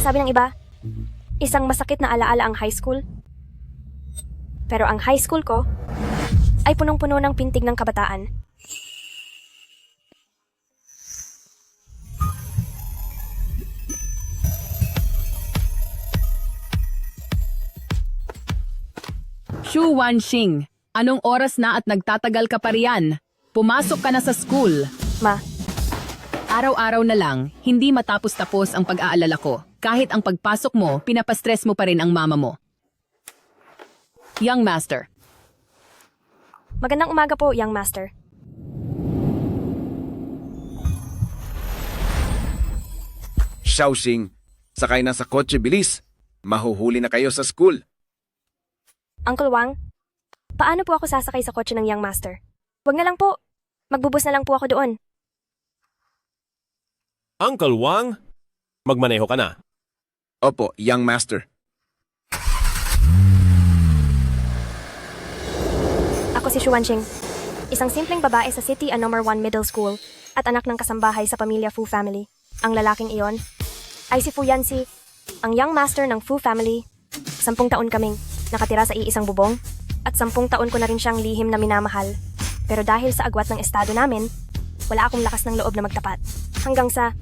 Sabi ng iba, isang masakit na alaala ang high school. Pero ang high school ko ay punong-puno ng pintig ng kabataan. Shu Wanxing, anong oras na at nagtatagal ka pa riyan? Pumasok ka na sa school. Ma, Araw-araw na lang, hindi matapos-tapos ang pag-aalala ko. Kahit ang pagpasok mo, pinapastress mo pa rin ang mama mo. Young Master, magandang umaga po, young master. Shaoxing, sakay na sa kotse bilis. Mahuhuli na kayo sa school. Uncle Wang, paano po ako sasakay sa kotse ng young master? Wag na lang po. Magbubus na lang po ako doon. Uncle Wang, magmaneho ka na. Opo, young master. Ako si Shu Wanxing, isang simpleng babae sa City No. 1 Middle School at anak ng kasambahay sa pamilya Fu family. Ang lalaking iyon ay si Fu Yanxi, ang young master ng Fu family. 10 taon kaming nakatira sa iisang bubong at 10 taon ko na rin siyang lihim na minamahal. Pero dahil sa agwat ng estado namin, wala akong lakas ng loob na magtapat. Hanggang sa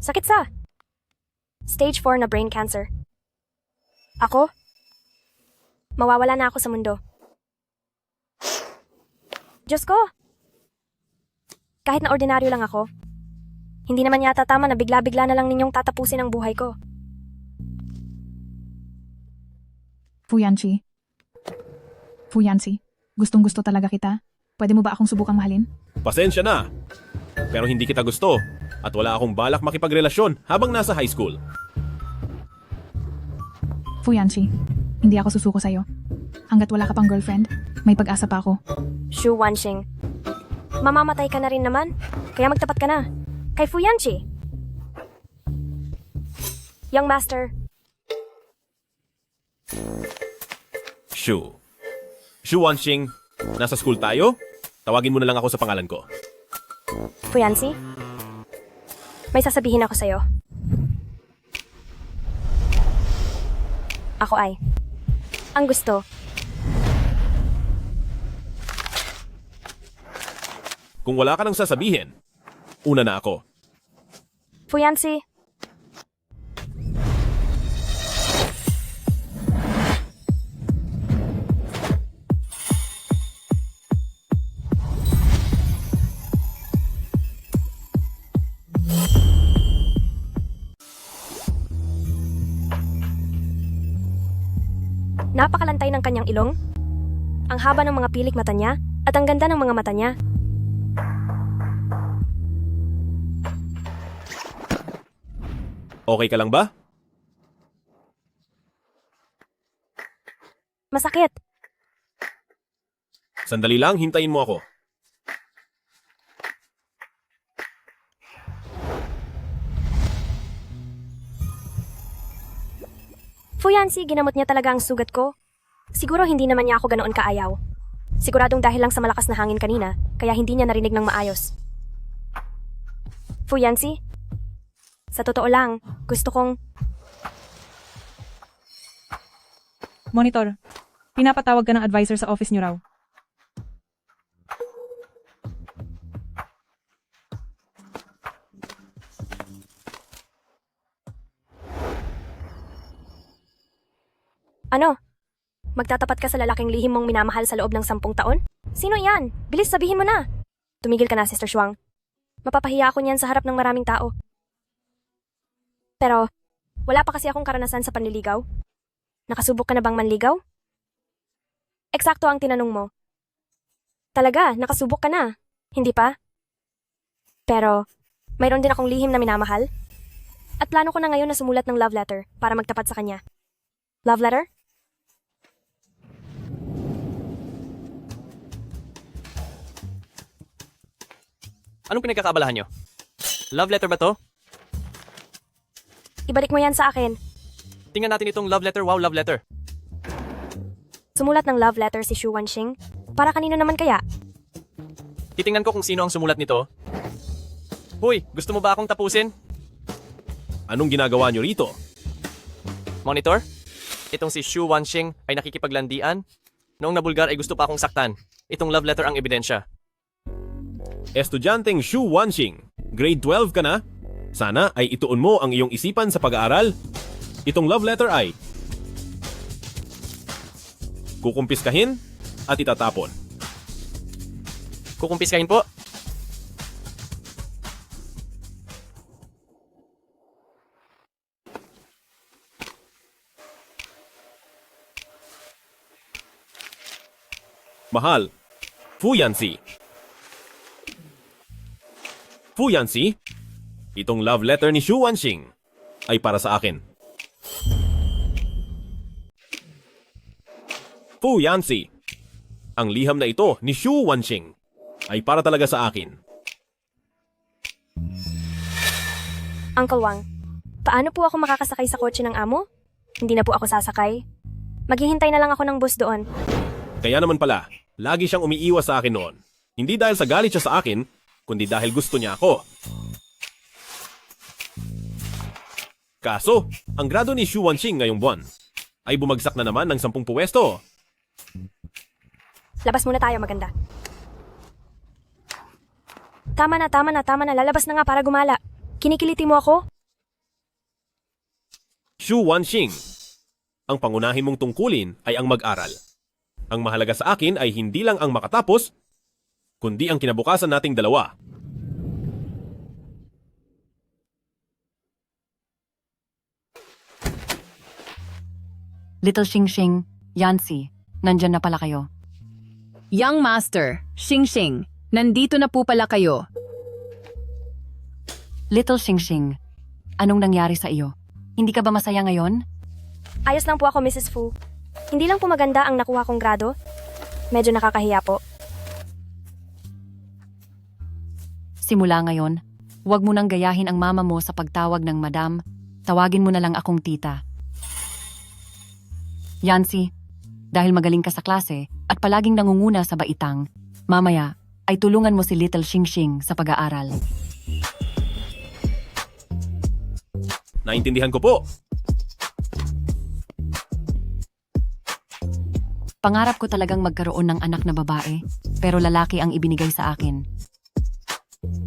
sakit sa stage 4 na brain cancer. Ako? Mawawala na ako sa mundo. Diyos ko! Kahit na ordinaryo lang ako, hindi naman yata tama na bigla-bigla na lang ninyong tatapusin ang buhay ko. Fu Yanxi, gustong-gusto talaga kita. Pwede mo ba akong subukang mahalin? Pasensya na. Pero hindi kita gusto at wala akong balak makipagrelasyon habang nasa high school. Fu Yanxi, hindi ako susuko sa'yo. Hanggat wala ka pang girlfriend, may pag-asa pa ako. Shu Wanxing, mamamatay ka na rin naman, kaya magtapat ka na. Kay Fu Yanxi. Young master, Shu Wanxing, nasa school tayo? Tawagin mo na lang ako sa pangalan ko. Fu Yanxi, may sasabihin ako sa'yo. Ako ay, ang gusto. Kung wala ka nang sasabihin, una na ako. Fu Yanxi, napakalantay ng kanyang ilong, ang haba ng mga pilik mata niya, at ang ganda ng mga mata niya. Okay ka lang ba? Masakit. Sandali lang, hintayin mo ako. Fu Yanxi, ginamot niya talaga ang sugat ko. Siguro hindi naman niya ako ganoon kaayaw. Siguradong dahil lang sa malakas na hangin kanina, kaya hindi niya narinig ng maayos. Fu Yanxi, sa totoo lang, gusto kong... Monitor, pinapatawag ka ng advisor sa office niyo raw. Ano? Magtatapat ka sa lalaking lihim mong minamahal sa loob ng 10 taon? Sino yan? Bilis, sabihin mo na! Tumigil ka na, Sister Shuang. Mapapahiya ako niyan sa harap ng maraming tao. Pero, wala pa kasi akong karanasan sa panliligaw. Nakasubok ka na bang manligaw? Eksakto ang tinanong mo. Talaga, nakasubok ka na. Hindi pa? Pero, mayroon din akong lihim na minamahal. At plano ko na ngayon na sumulat ng love letter para magtapat sa kanya. Love letter? Anong pinagkakaabalahan nyo? Love letter ba to? Ibalik mo yan sa akin. Tingnan natin itong love letter. Wow, love letter. Sumulat ng love letter si Shu Wanxing. Para kanino naman kaya? Titingnan ko kung sino ang sumulat nito. Hoy, gusto mo ba akong tapusin? Anong ginagawa niyo rito? Monitor? Itong si Shu Wanxing ay nakikipaglandian? Noong nabulgar ay gusto pa akong saktan. Itong love letter ang ebidensya. Estudyanteng Shu Wanxing, grade 12 ka na? Sana ay ituon mo ang iyong isipan sa pag-aaral. Itong love letter ay kukumpiskahin at itatapon. Kukumpiskahin po. Mahal, Fu Yanxi. Fu Yanxi, itong love letter ni Shu Wanxing ay para sa akin. Fu Yanxi, ang liham na ito ni Shu Wanxing ay para talaga sa akin. Uncle Wang, paano po ako makakasakay sa kotse ng amo? Hindi na po ako sasakay. Maghihintay na lang ako ng bus doon. Kaya naman pala, lagi siyang umiiwas sa akin noon. Hindi dahil sa galit siya sa akin, kundi dahil gusto niya ako. Kaso, ang grado ni Shu Wanxing ngayong buwan ay bumagsak na naman ng 10 puwesto. Labas muna tayo, maganda. Tama na. Lalabas na nga para gumala. Kinikiliti mo ako? Shu Wanxing, ang pangunahin mong tungkulin ay ang mag-aral. Ang mahalaga sa akin ay hindi lang ang makatapos, kundi ang kinabukasan nating dalawa. Little Xingxing, Yancy, nandyan na pala kayo. Young Master, Xingxing, nandito na po pala kayo. Little Xingxing, anong nangyari sa iyo? Hindi ka ba masaya ngayon? Ayos lang po ako, Mrs. Fu. Hindi lang po maganda ang nakuha kong grado. Medyo nakakahiya po. Simula ngayon, huwag mo nang gayahin ang mama mo sa pagtawag ng madam. Tawagin mo na lang akong tita. Yancy, dahil magaling ka sa klase at palaging nangunguna sa baitang, mamaya ay tulungan mo si Little Xingxing sa pag-aaral. Naintindihan ko po. Pangarap ko talagang magkaroon ng anak na babae, pero lalaki ang ibinigay sa akin.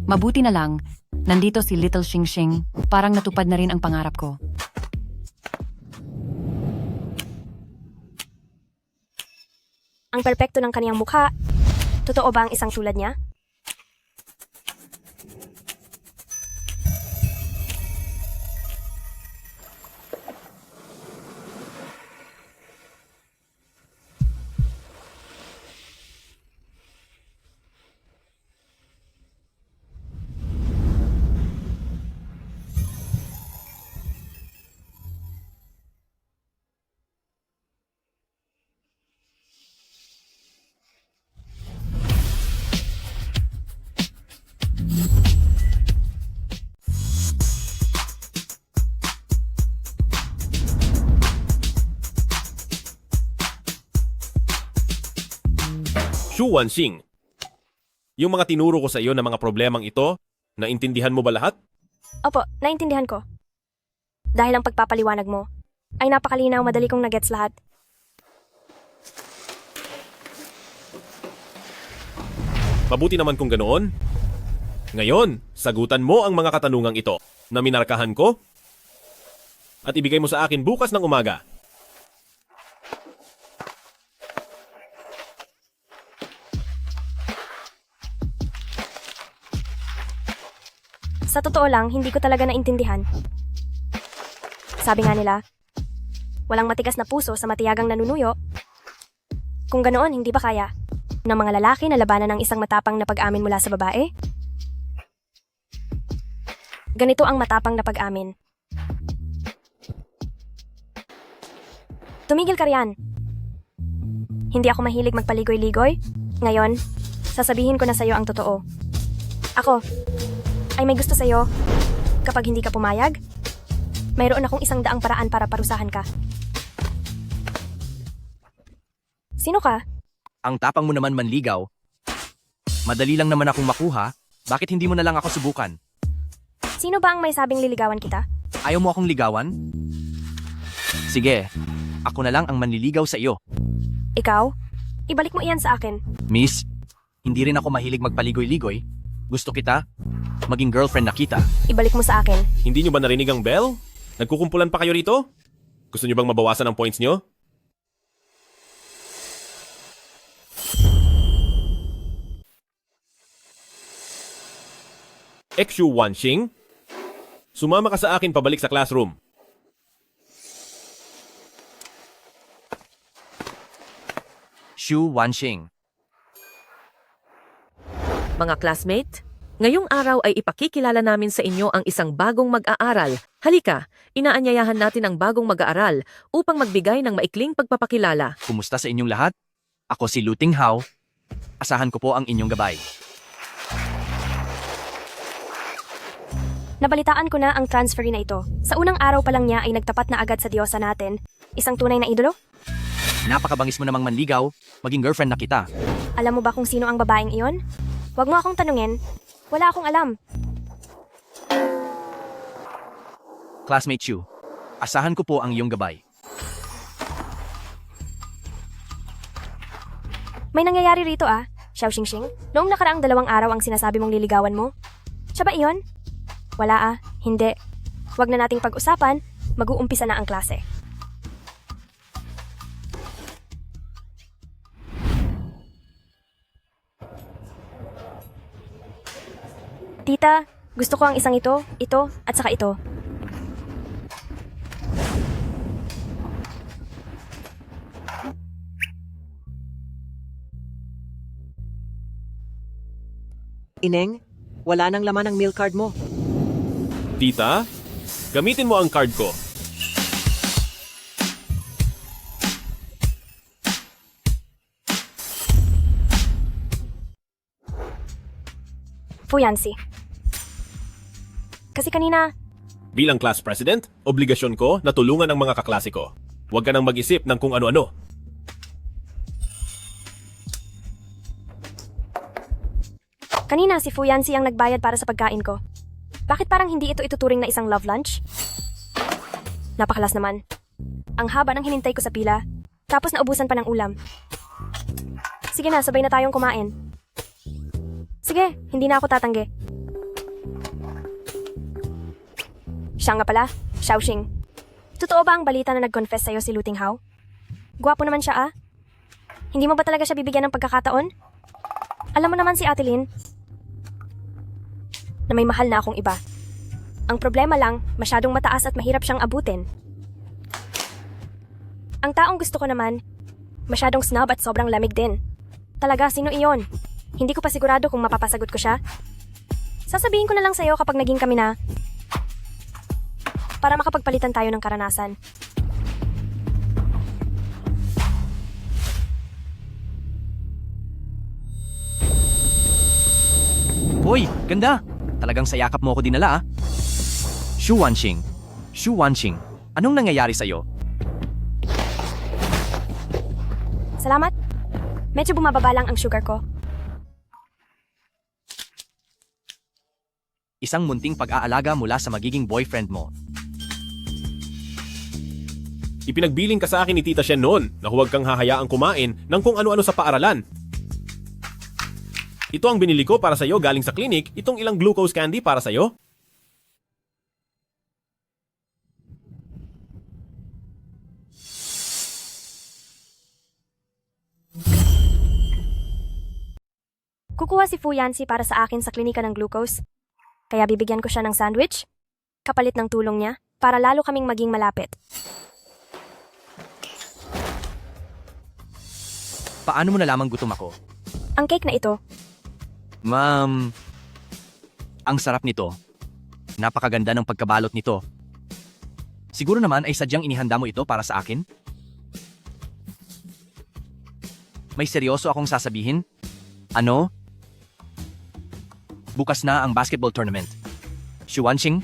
Mabuti na lang, nandito si Little Xingxing, parang natupad na rin ang pangarap ko. Ang perpekto ng kaniyang mukha. Totoo ba ang isang tulad niya? Shu Wanxing, yung mga tinuro ko sa iyo na mga problemang ito, naintindihan mo ba lahat? Opo, naintindihan ko. Dahil ang pagpapaliwanag mo ay napakalinaw, madali kong nagets lahat. Mabuti naman kung ganoon. Ngayon, sagutan mo ang mga katanungang ito na minarkahan ko at ibigay mo sa akin bukas ng umaga. Sa totoo lang, hindi ko talaga naintindihan. Sabi nga nila, walang matigas na puso sa matiyagang nanunuyo. Kung ganoon, hindi ba kaya ng mga lalaki na labanan ng isang matapang na pag-amin mula sa babae? Ganito ang matapang na pag-amin. Tumigil ka riyan. Hindi ako mahilig magpaligoy-ligoy. Ngayon, sasabihin ko na sa'yo ang totoo. Ako ay may gusto sa'yo. Kapag hindi ka pumayag, mayroon akong 100 paraan para parusahan ka. Sino ka? Ang tapang mo naman manligaw. Madali lang naman akong makuha. Bakit hindi mo na lang ako subukan? Sino ba ang may sabing liligawan kita? Ayaw mo akong ligawan? Sige, ako na lang ang manliligaw sa iyo. Ikaw? Ibalik mo iyan sa akin. Miss, hindi rin ako mahilig magpaligoy-ligoy. Gusto kita, maging girlfriend na kita. Ibalik mo sa akin. Hindi nyo ba narinig ang bell? Nagkukumpulan pa kayo rito? Gusto nyo bang mabawasan ang points nyo? Xu Wanxing, sumama ka sa akin pabalik sa classroom. Xu Wanxing. Mga classmate, ngayong araw ay ipakikilala namin sa inyo ang isang bagong mag-aaral. Halika, inaanyayahan natin ang bagong mag-aaral upang magbigay ng maikling pagpapakilala. Kumusta sa inyong lahat? Ako si Lu Tinghao. Asahan ko po ang inyong gabay. Nabalitaan ko na ang transferee na ito. Sa unang araw pa lang niya ay nagtapat na agad sa diyosa natin. Isang tunay na idolo? Napakabangis mo namang manligaw, maging girlfriend na kita. Alam mo ba kung sino ang babaeng iyon? Huwag mo akong tanungin. Wala akong alam. Classmate Xu, asahan ko po ang iyong gabay. May nangyayari rito Xiao Xingxing. Noong nakaraang 2 araw ang sinasabi mong liligawan mo. Siya ba iyon? Wala hindi. Huwag na nating pag-usapan, mag-uumpisa na ang klase. Tita, gusto ko ang isang ito, at saka ito. Ineng, wala nang laman ang meal card mo. Tita, gamitin mo ang card ko. Fuyansi. Kasi kanina, Bilang class president, obligasyon ko na tulungan ang mga kaklase ko. Huwag ka nang mag-isip ng kung ano-ano. kanina si Fuyansi ang nagbayad para sa pagkain ko. Bakit parang hindi ito ituturing na isang love lunch? Napakalas naman. Ang haba ng hinintay ko sa pila, tapos naubusan pa ng ulam. Sige na, sabay na tayong kumain. Sige, hindi na ako tatanggi. Siya nga pala, Xiaoxing. Totoo ba ang balita na nag-confess sa'yo si Lu Tinghao? Gwapo naman siya Hindi mo ba talaga siya bibigyan ng pagkakataon? Alam mo naman si Ate Lin, na may mahal na akong iba. Ang problema lang, masyadong mataas at mahirap siyang abutin. Ang taong gusto ko naman, masyadong snob at sobrang lamig din. Talaga, sino iyon? Hindi ko pa sigurado kung mapapasagot ko siya. Sasabihin ko na lang sa'yo kapag naging kami na, para makapagpalitan tayo ng karanasan. Hoy, ganda! Talagang sayakap mo ako dinala Xu Wanxing. Xu Wanxing, anong nangyayari sa'yo? Salamat. Medyo bumababa lang ang sugar ko. Isang munting pag-aalaga mula sa magiging boyfriend mo. Ipinagbiling ka sa akin ni Tita Shen noon na huwag kang hahayaang kumain ng kung ano-ano sa paaralan. Ito ang binili ko para sa'yo galing sa clinic, itong ilang glucose candy para sa'yo. Kukuha si Fuyansi para sa akin sa klinika ng glucose. Kaya bibigyan ko siya ng sandwich, kapalit ng tulong niya, para lalo kaming maging malapit. Paano mo nalamang gutom ako? Ang cake na ito, Ma'am, ang sarap nito. Napakaganda ng pagkabalot nito. Siguro naman ay sadyang inihanda mo ito para sa akin? May seryoso akong sasabihin? Ano? Bukas na ang basketball tournament. Xu Wanxing,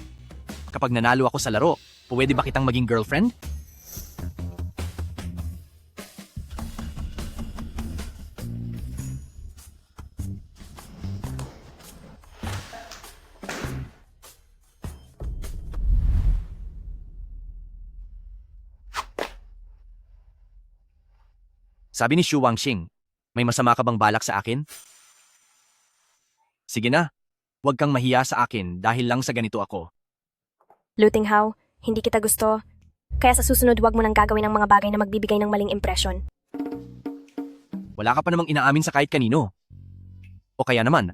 kapag nanalo ako sa laro, pwede ba kitang maging girlfriend? Sabi ni Xu Wangxing, may masama ka bang balak sa akin? Sige na, huwag kang mahiya sa akin dahil lang sa ganito ako. Luting Hao, hindi kita gusto. Kaya sa susunod wag mo nang gagawin ang mga bagay na magbibigay ng maling impresyon. Wala ka pa namang inaamin sa kahit kanino. O kaya naman,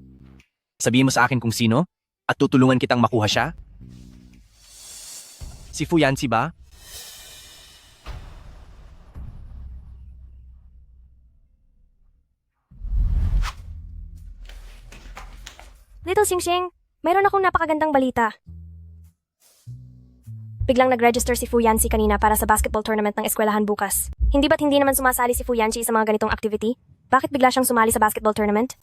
sabihin mo sa akin kung sino at tutulungan kitang makuha siya? Si Fu Yanxi ba? Little Xingxing, mayroon akong napakagandang balita. Biglang nag-register si Fu Yanxi kanina para sa basketball tournament ng eskwelahan bukas. Hindi ba't hindi naman sumasali si Fu Yanxi sa mga ganitong activity? Bakit bigla siyang sumali sa basketball tournament?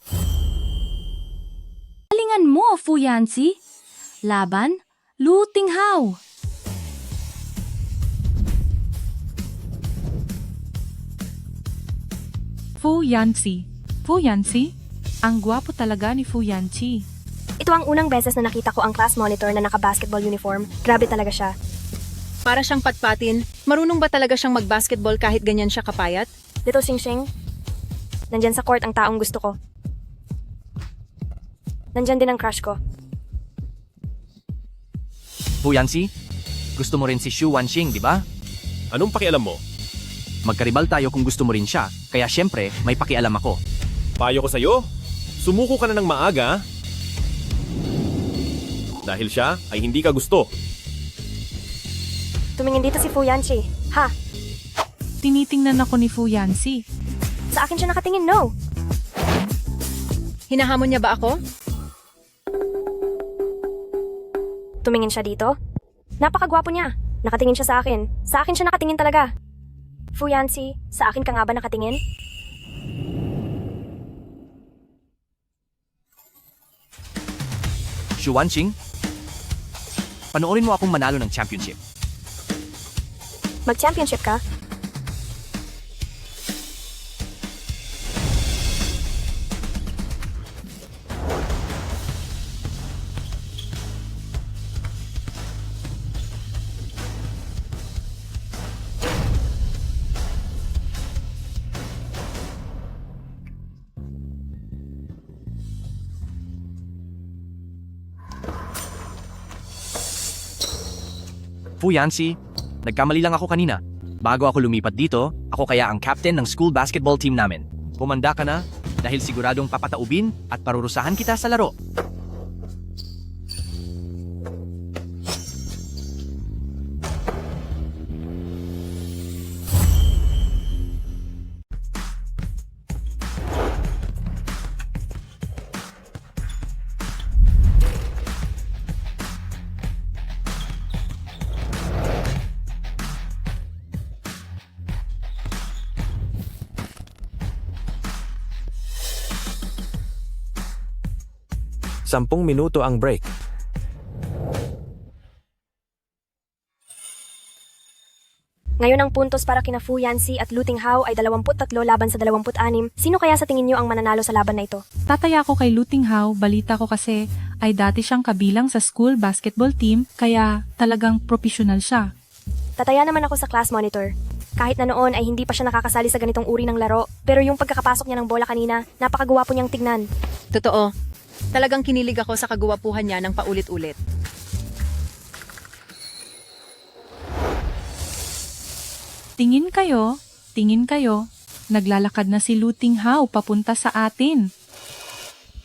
Galingan mo, Fu Yanxi. Laban, Luting Hao. Fu Yanxi. Fu Yanxi? Ang gwapo talaga ni Fu Yanxi. Ito ang unang beses na nakita ko ang class monitor na naka-basketball uniform. Grabe talaga siya. Para siyang patpatin, marunong ba talaga siyang mag-basketball kahit ganyan siya kapayat? Little Xingxing, nandyan sa court ang taong gusto ko. Nandyan din ang crush ko. Fu Yanxi, gusto mo rin si Xu Wangxing, di ba? Anong pakialam mo? Magkaribal tayo kung gusto mo rin siya, kaya syempre may pakialam ako. Payo ko sa'yo, sumuko ka na ng maaga. Dahil siya ay hindi ka gusto. Tumingin dito si Fu Yanxi. Ha? Tinitingnan ako ni Fu Yanxi. Sa akin siya nakatingin, no? Hinahamon niya ba ako? Tumingin siya dito. Napakagwapo niya. Nakatingin siya sa akin. Sa akin siya nakatingin talaga. Fu Yanxi, sa akin ka nga ba nakatingin? Xu Wangxing, panoorin mo akong manalo ng championship. Mag-championship ka? Fu Yanxi, nagkamali lang ako kanina. Bago ako lumipat dito, ako kaya ang captain ng school basketball team namin. Pumanda ka na dahil siguradong papataubin at parurusahan kita sa laro. Sampung minuto ang break. Ngayon ang puntos para kina Fu Yanxi at Luting Hao ay 23 laban sa 26. Sino kaya sa tingin niyo ang mananalo sa laban na ito? Tataya ko kay Luting Hao, balita ko kasi ay dati siyang kabilang sa school basketball team, kaya talagang professional siya. Tataya naman ako sa class monitor. Kahit na noon ay hindi pa siya nakakasali sa ganitong uri ng laro, pero yung pagkakapasok niya ng bola kanina, napakagwapo niyang tignan. Totoo. Talagang kinilig ako sa kagwapuhan niya ng paulit-ulit. Tingin kayo, naglalakad na si Luting Hao papunta sa atin.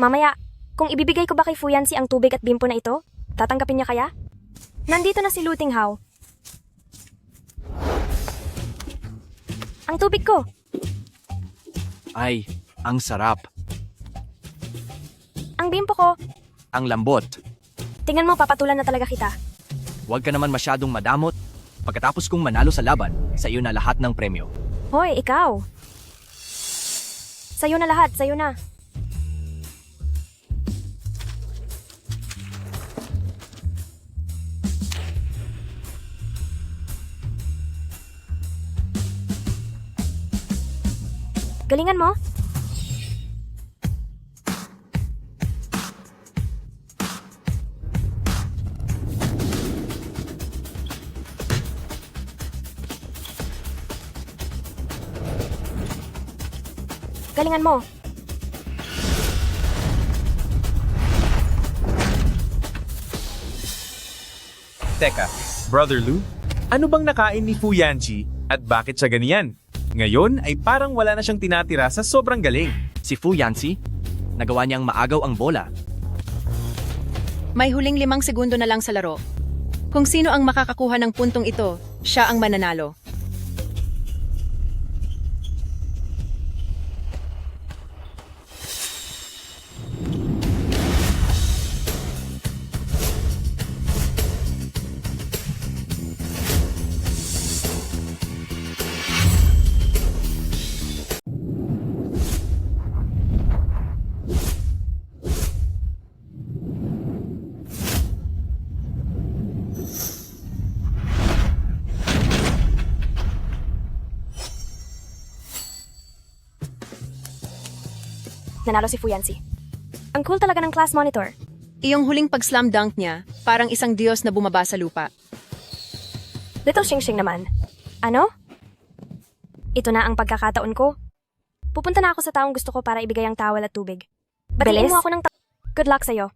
Mamaya, kung ibibigay ko ba kay Fu Yanxi ang tubig at bimpo na ito, tatanggapin niya kaya? Nandito na si Luting Hao. Ang tubig ko! Ay, ang sarap. Ang bimpo ko! Ang lambot. Tingnan mo, papatulan na talaga kita. Huwag ka naman masyadong madamot. Pagkatapos kong manalo sa laban, sa iyo na lahat ng premyo. Hoy, ikaw! Sa'yo na lahat, sa'yo na. Galingan mo? Galingan mo. Teka, Brother Lou, ano bang nakain ni Fu Yanqi at bakit siya ganyan? Ngayon ay parang wala na siyang tinatira sa sobrang galing. Si Fu Yanqi, nagawa niyang maagaw ang bola. May huling 5 segundo na lang sa laro. Kung sino ang makakakuha ng puntong ito, siya ang mananalo. Nanalo si Fu Yanqi. Ang cool talaga ng class monitor. Iyong huling pag-slam dunk niya, parang isang Diyos na bumaba sa lupa. Little Xing naman. Ano? Ito na ang pagkakataon ko. Pupunta na ako sa taong gusto ko para ibigay ang towel at tubig. Batiin mo ako ng Good luck sa'yo.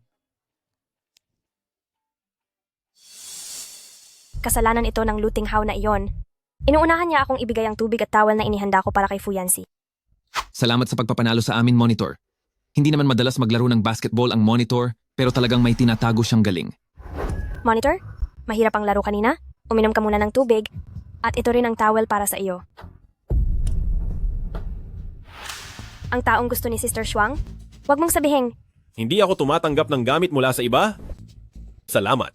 Kasalanan ito ng luting how na iyon. Inuunahan niya akong ibigay ang tubig at towel na inihanda ko para kay Fu Yanqi. Salamat sa pagpapanalo sa amin, Monitor. Hindi naman madalas maglaro ng basketball ang Monitor, pero talagang may tinatago siyang galing. Monitor, mahirap ang laro kanina. Uminom ka muna ng tubig. At ito rin ang towel para sa iyo. Ang taong gusto ni Sister Shuang, huwag mong sabihin, Hindi ako tumatanggap ng gamit mula sa iba. Salamat.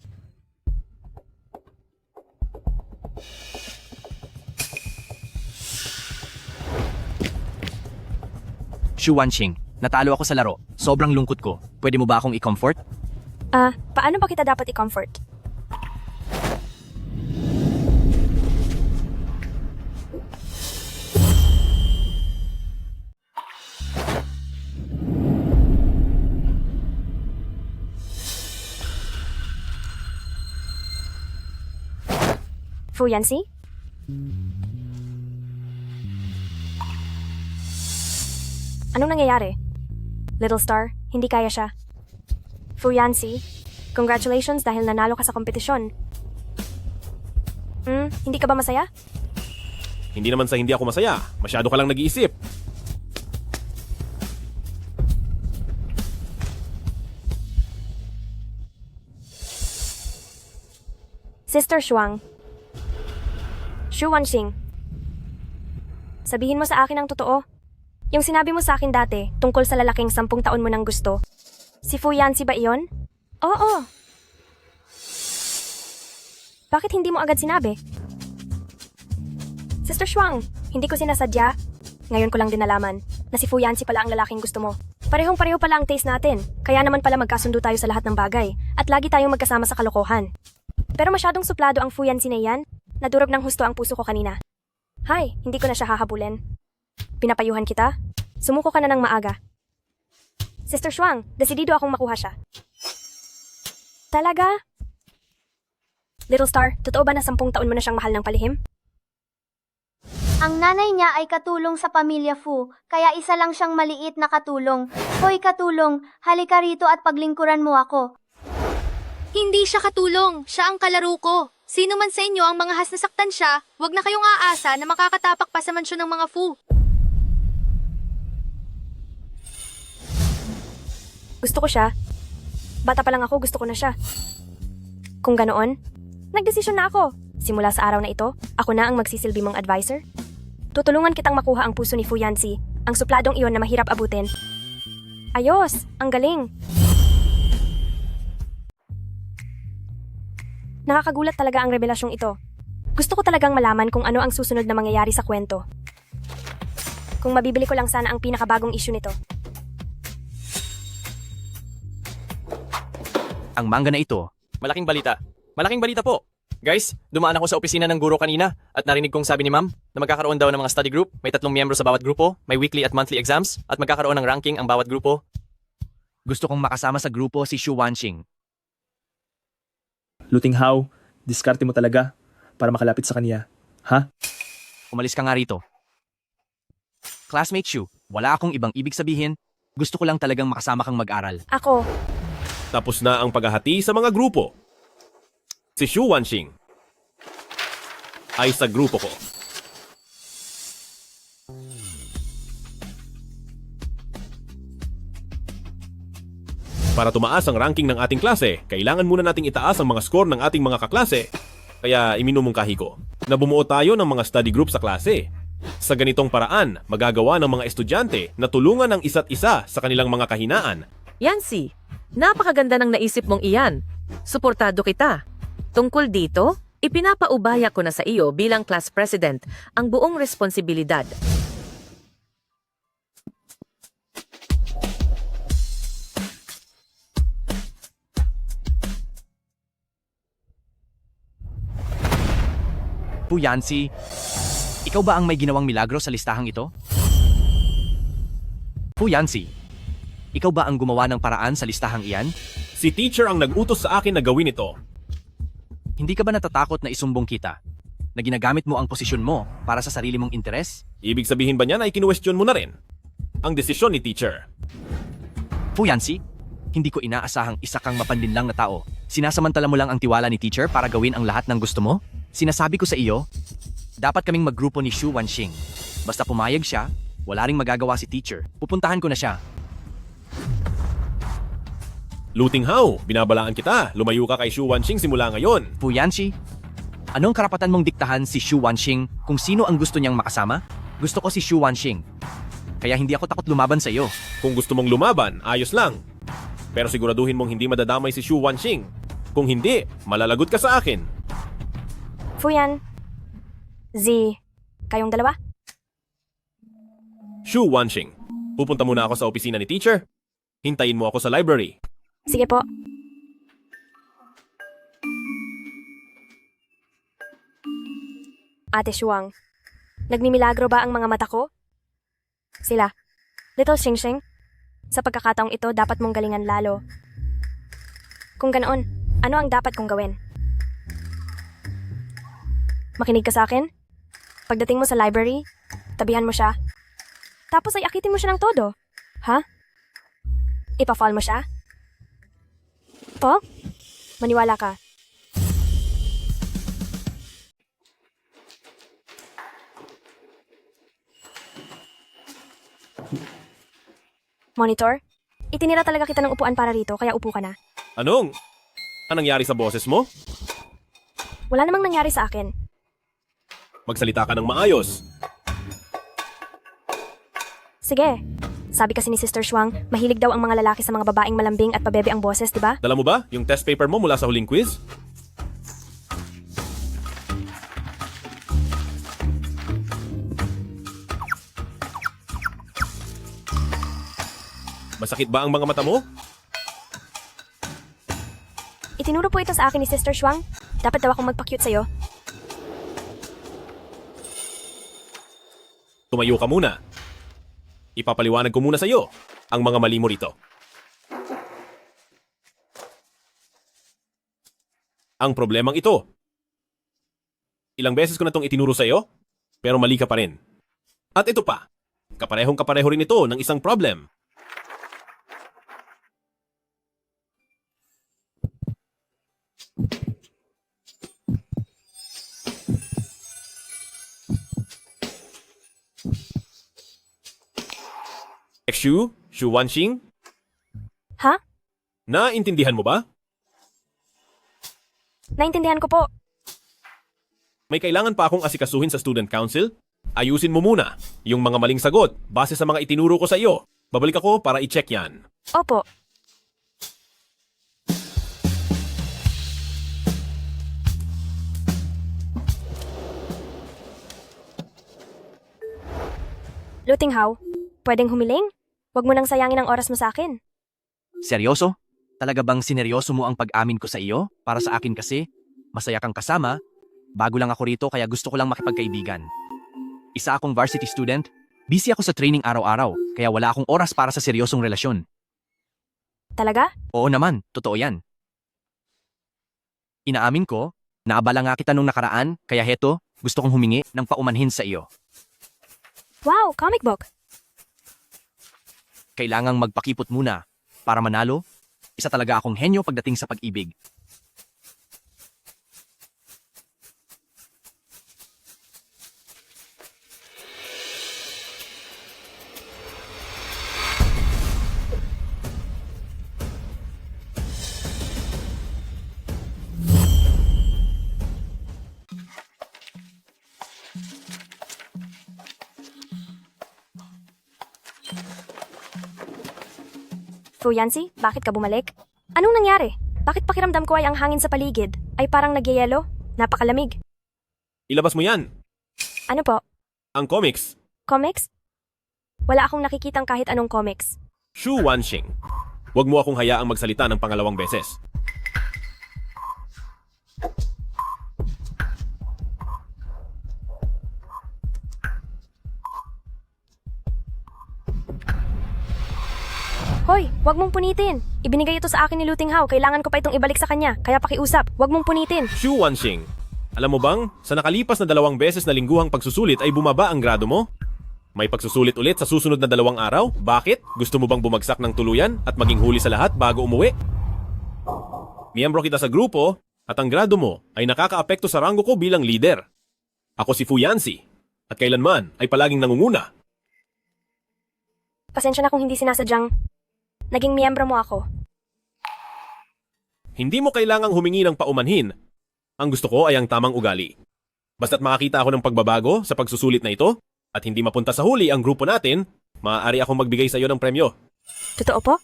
Xu Wanqing, natalo ako sa laro. Sobrang lungkot ko. Pwede mo ba akong i-comfort? Paano ba kita dapat i-comfort? Fu Yanqi? Anong nangyayari? Little Star, hindi kaya siya. Fu Yanqi, congratulations dahil nanalo ka sa kompetisyon. Hindi ka ba masaya? Hindi naman sa hindi ako masaya. Masyado ka lang nag-iisip. Sister Shuang. Xu Wanqing. Sabihin mo sa akin ang totoo. Yung sinabi mo sa akin dati tungkol sa lalaking 10 taon mo nang gusto. Si Fu Yanqi ba iyon? Oo. Bakit hindi mo agad sinabi? Sister Shuang, hindi ko sinasadya. Ngayon ko lang din nalaman na si Fu Yanqi pala ang lalaking gusto mo. Parehong-pareho pala ang taste natin. Kaya naman pala magkasundo tayo sa lahat ng bagay at lagi tayong magkasama sa kalokohan. Pero masyadong suplado ang Fu Yanqi na yan. Nadurog ng husto ang puso ko kanina. Hay, hindi ko na siya hahabulin. Pinapayuhan kita? Sumuko ka na ng maaga. Sister Shuang, desidido akong makuha siya. Talaga? Little Star, totoo ba na 10 taon mo na siyang mahal ng palihim? Ang nanay niya ay katulong sa pamilya Fu, kaya isa lang siyang maliit na katulong. Hoy katulong, halika rito at paglingkuran mo ako. Hindi siya katulong, siya ang kalaro ko. Sino man sa inyo ang mga nasaktan siya, wag na kayong aasa na makakatapak pa sa mansyon ng mga Fu. Gusto ko siya. Bata pa lang ako, gusto ko na siya. Kung ganoon, nagdesisyon na ako. Simula sa araw na ito, ako na ang magsisilbi mong advisor. Tutulungan kitang makuha ang puso ni Fu Yanqi, ang supladong iyon na mahirap abutin. Ayos, ang galing. Nakakagulat talaga ang revelasyong ito. Gusto ko talagang malaman kung ano ang susunod na mangyayari sa kwento. Kung mabibili ko lang sana ang pinakabagong issue nito. Ang manga na ito. Malaking balita. Malaking balita po. Guys, dumaan ako sa opisina ng guro kanina at narinig kong sabi ni ma'am na magkakaroon daw ng mga study group, may 3 miyembro sa bawat grupo, may weekly at monthly exams, at magkakaroon ng ranking ang bawat grupo. Gusto kong makasama sa grupo si Xu Wanqing. Luting how, diskarte mo talaga para makalapit sa kanya. Ha? Umalis ka nga rito. Classmate Xu, Wala akong ibang ibig sabihin. Gusto ko lang talagang makasama kang mag-aral. Ako, Tapos na ang paghahati sa mga grupo. Si Shu Wanxing ay sa grupo ko. Para tumaas ang ranking ng ating klase, kailangan muna nating itaas ang mga score ng ating mga kaklase. Kaya iminumungkahi ko na bumuo tayo ng mga study group sa klase. Sa ganitong paraan, magagawa ng mga estudyante na tulungan ang isa't isa sa kanilang mga kahinaan. Yancy, napakaganda ng naisip mong iyan. Suportado kita. Tungkol dito, ipinapaubaya ko na sa iyo bilang class president ang buong responsibilidad. Fu Yancy, ikaw ba ang may ginawang milagro sa listahang ito? Fu Yancy, ikaw ba ang gumawa ng paraan sa listahang iyan? Si teacher ang nag-utos sa akin na gawin ito. Hindi ka ba natatakot na isumbong kita? Na ginagamit mo ang posisyon mo para sa sarili mong interes? Ibig sabihin ba niya na ikinuwestiyon mo na rin ang desisyon ni teacher? Fu Yancy, hindi ko inaasahang isa kang mapanlinlang na tao. Sinasamantala mo lang ang tiwala ni teacher para gawin ang lahat ng gusto mo? Sinasabi ko sa iyo, dapat kaming maggrupo ni Shu Wanxing. Basta pumayag siya, wala ring magagawa si teacher. Pupuntahan ko na siya. Luting Hao, binabalaan kita. Lumayo ka kay Shu Wanxing simula ngayon. Fu Yancy, anong karapatan mong diktahan si Shu Wanxing kung sino ang gusto niyang makasama? Gusto ko si Shu Wanxing. Kaya hindi ako takot lumaban sa iyo. Kung gusto mong lumaban, ayos lang. Pero siguraduhin mong hindi madadamay si Shu Wanxing. Kung hindi, malalagot ka sa akin. Fuyan, Z, kayong dalawa? Shu Wanxing, pupunta muna ako sa opisina ni teacher. Hintayin mo ako sa library. Sige po. Ate Shuang, nagmimilagro ba ang mga mata ko? Sila, Little Xingxing, sa pagkakataong ito dapat mong galingan lalo. Kung ganoon, ano ang dapat kong gawin? Makinig ka sa akin? Pagdating mo sa library, tabihan mo siya. Tapos ay akitin mo siya ng todo. Ha? Ipa-fall mo siya? Po? Maniwala ka. Monitor, itinira talaga kita ng upuan para rito, kaya upo ka na. Anong? Anong nangyari sa boses mo? Wala namang nangyari sa akin. Magsalita ka ng maayos. Sige. Sabi kasi ni Sister Shuang, mahilig daw ang mga lalaki sa mga babaeng malambing at pabebe ang boses, di ba? Dala mo ba yung test paper mo mula sa huling quiz? Masakit ba ang mga mata mo? Itinuro po ito sa akin ni Sister Shuang. Dapat daw akong magpa-cute sa'yo. Tumayo ka muna. Ipapaliwanag ko muna sa iyo ang mga mali mo rito. Ang problemang ito. Ilang beses ko na itong itinuro sa iyo, pero mali ka pa rin. At ito pa, kapareho rin ito ng isang problem. Shu Wanxing? Ha? Naintindihan mo ba? Naintindihan ko po. May kailangan pa akong asikasuhin sa student council? Ayusin mo muna yung mga maling sagot base sa mga itinuro ko sa iyo. Babalik ako para i-check yan. Opo. Luting Hao, pwedeng humiling? Huwag mo nang sayangin ang oras mo sa akin. Seryoso? Talaga bang sineryoso mo ang pag-amin ko sa iyo? Para sa akin kasi, masaya kang kasama. Bago lang ako rito kaya gusto ko lang makipagkaibigan. Isa akong varsity student. Busy ako sa training araw-araw, kaya wala akong oras para sa seryosong relasyon. Talaga? Oo naman, totoo yan. Inaamin ko, naabala nga kita nung nakaraan, kaya heto, gusto kong humingi ng paumanhin sa iyo. Wow, comic book. Kailangang magpakipot muna. Para manalo, isa talaga akong henyo pagdating sa pag-ibig. Fu Yancy, bakit ka bumalik? Anong nangyari? Bakit pakiramdam ko ay ang hangin sa paligid ay parang nagyayelo? Napakalamig. Ilabas mo yan. Ano po? Ang comics. Comics? Wala akong nakikitang kahit anong comics. Shu Wanxing. Huwag mo akong hayaang magsalita ng pangalawang beses. Hoy, wag mong punitin. Ibinigay ito sa akin ni Luting Hao. Kailangan ko pa itong ibalik sa kanya. Kaya pakiusap, wag mong punitin. Shu Wanxing. Alam mo bang, sa nakalipas na 2 beses na lingguhang pagsusulit ay bumaba ang grado mo? May pagsusulit ulit sa susunod na 2 araw? Bakit? Gusto mo bang bumagsak ng tuluyan at maging huli sa lahat bago umuwi? Miyembro kita sa grupo at ang grado mo ay nakakaapekto sa ranggo ko bilang leader. Ako si Fu Yancy at kailanman ay palaging nangunguna. Pasensya na kung hindi sinasadyang naging miyembro mo ako. Hindi mo kailangang humingi ng paumanhin. Ang gusto ko ay ang tamang ugali. Basta't makakita ako ng pagbabago sa pagsusulit na ito at hindi mapunta sa huli ang grupo natin, maaari akong magbigay sa iyo ng premyo. Totoo po?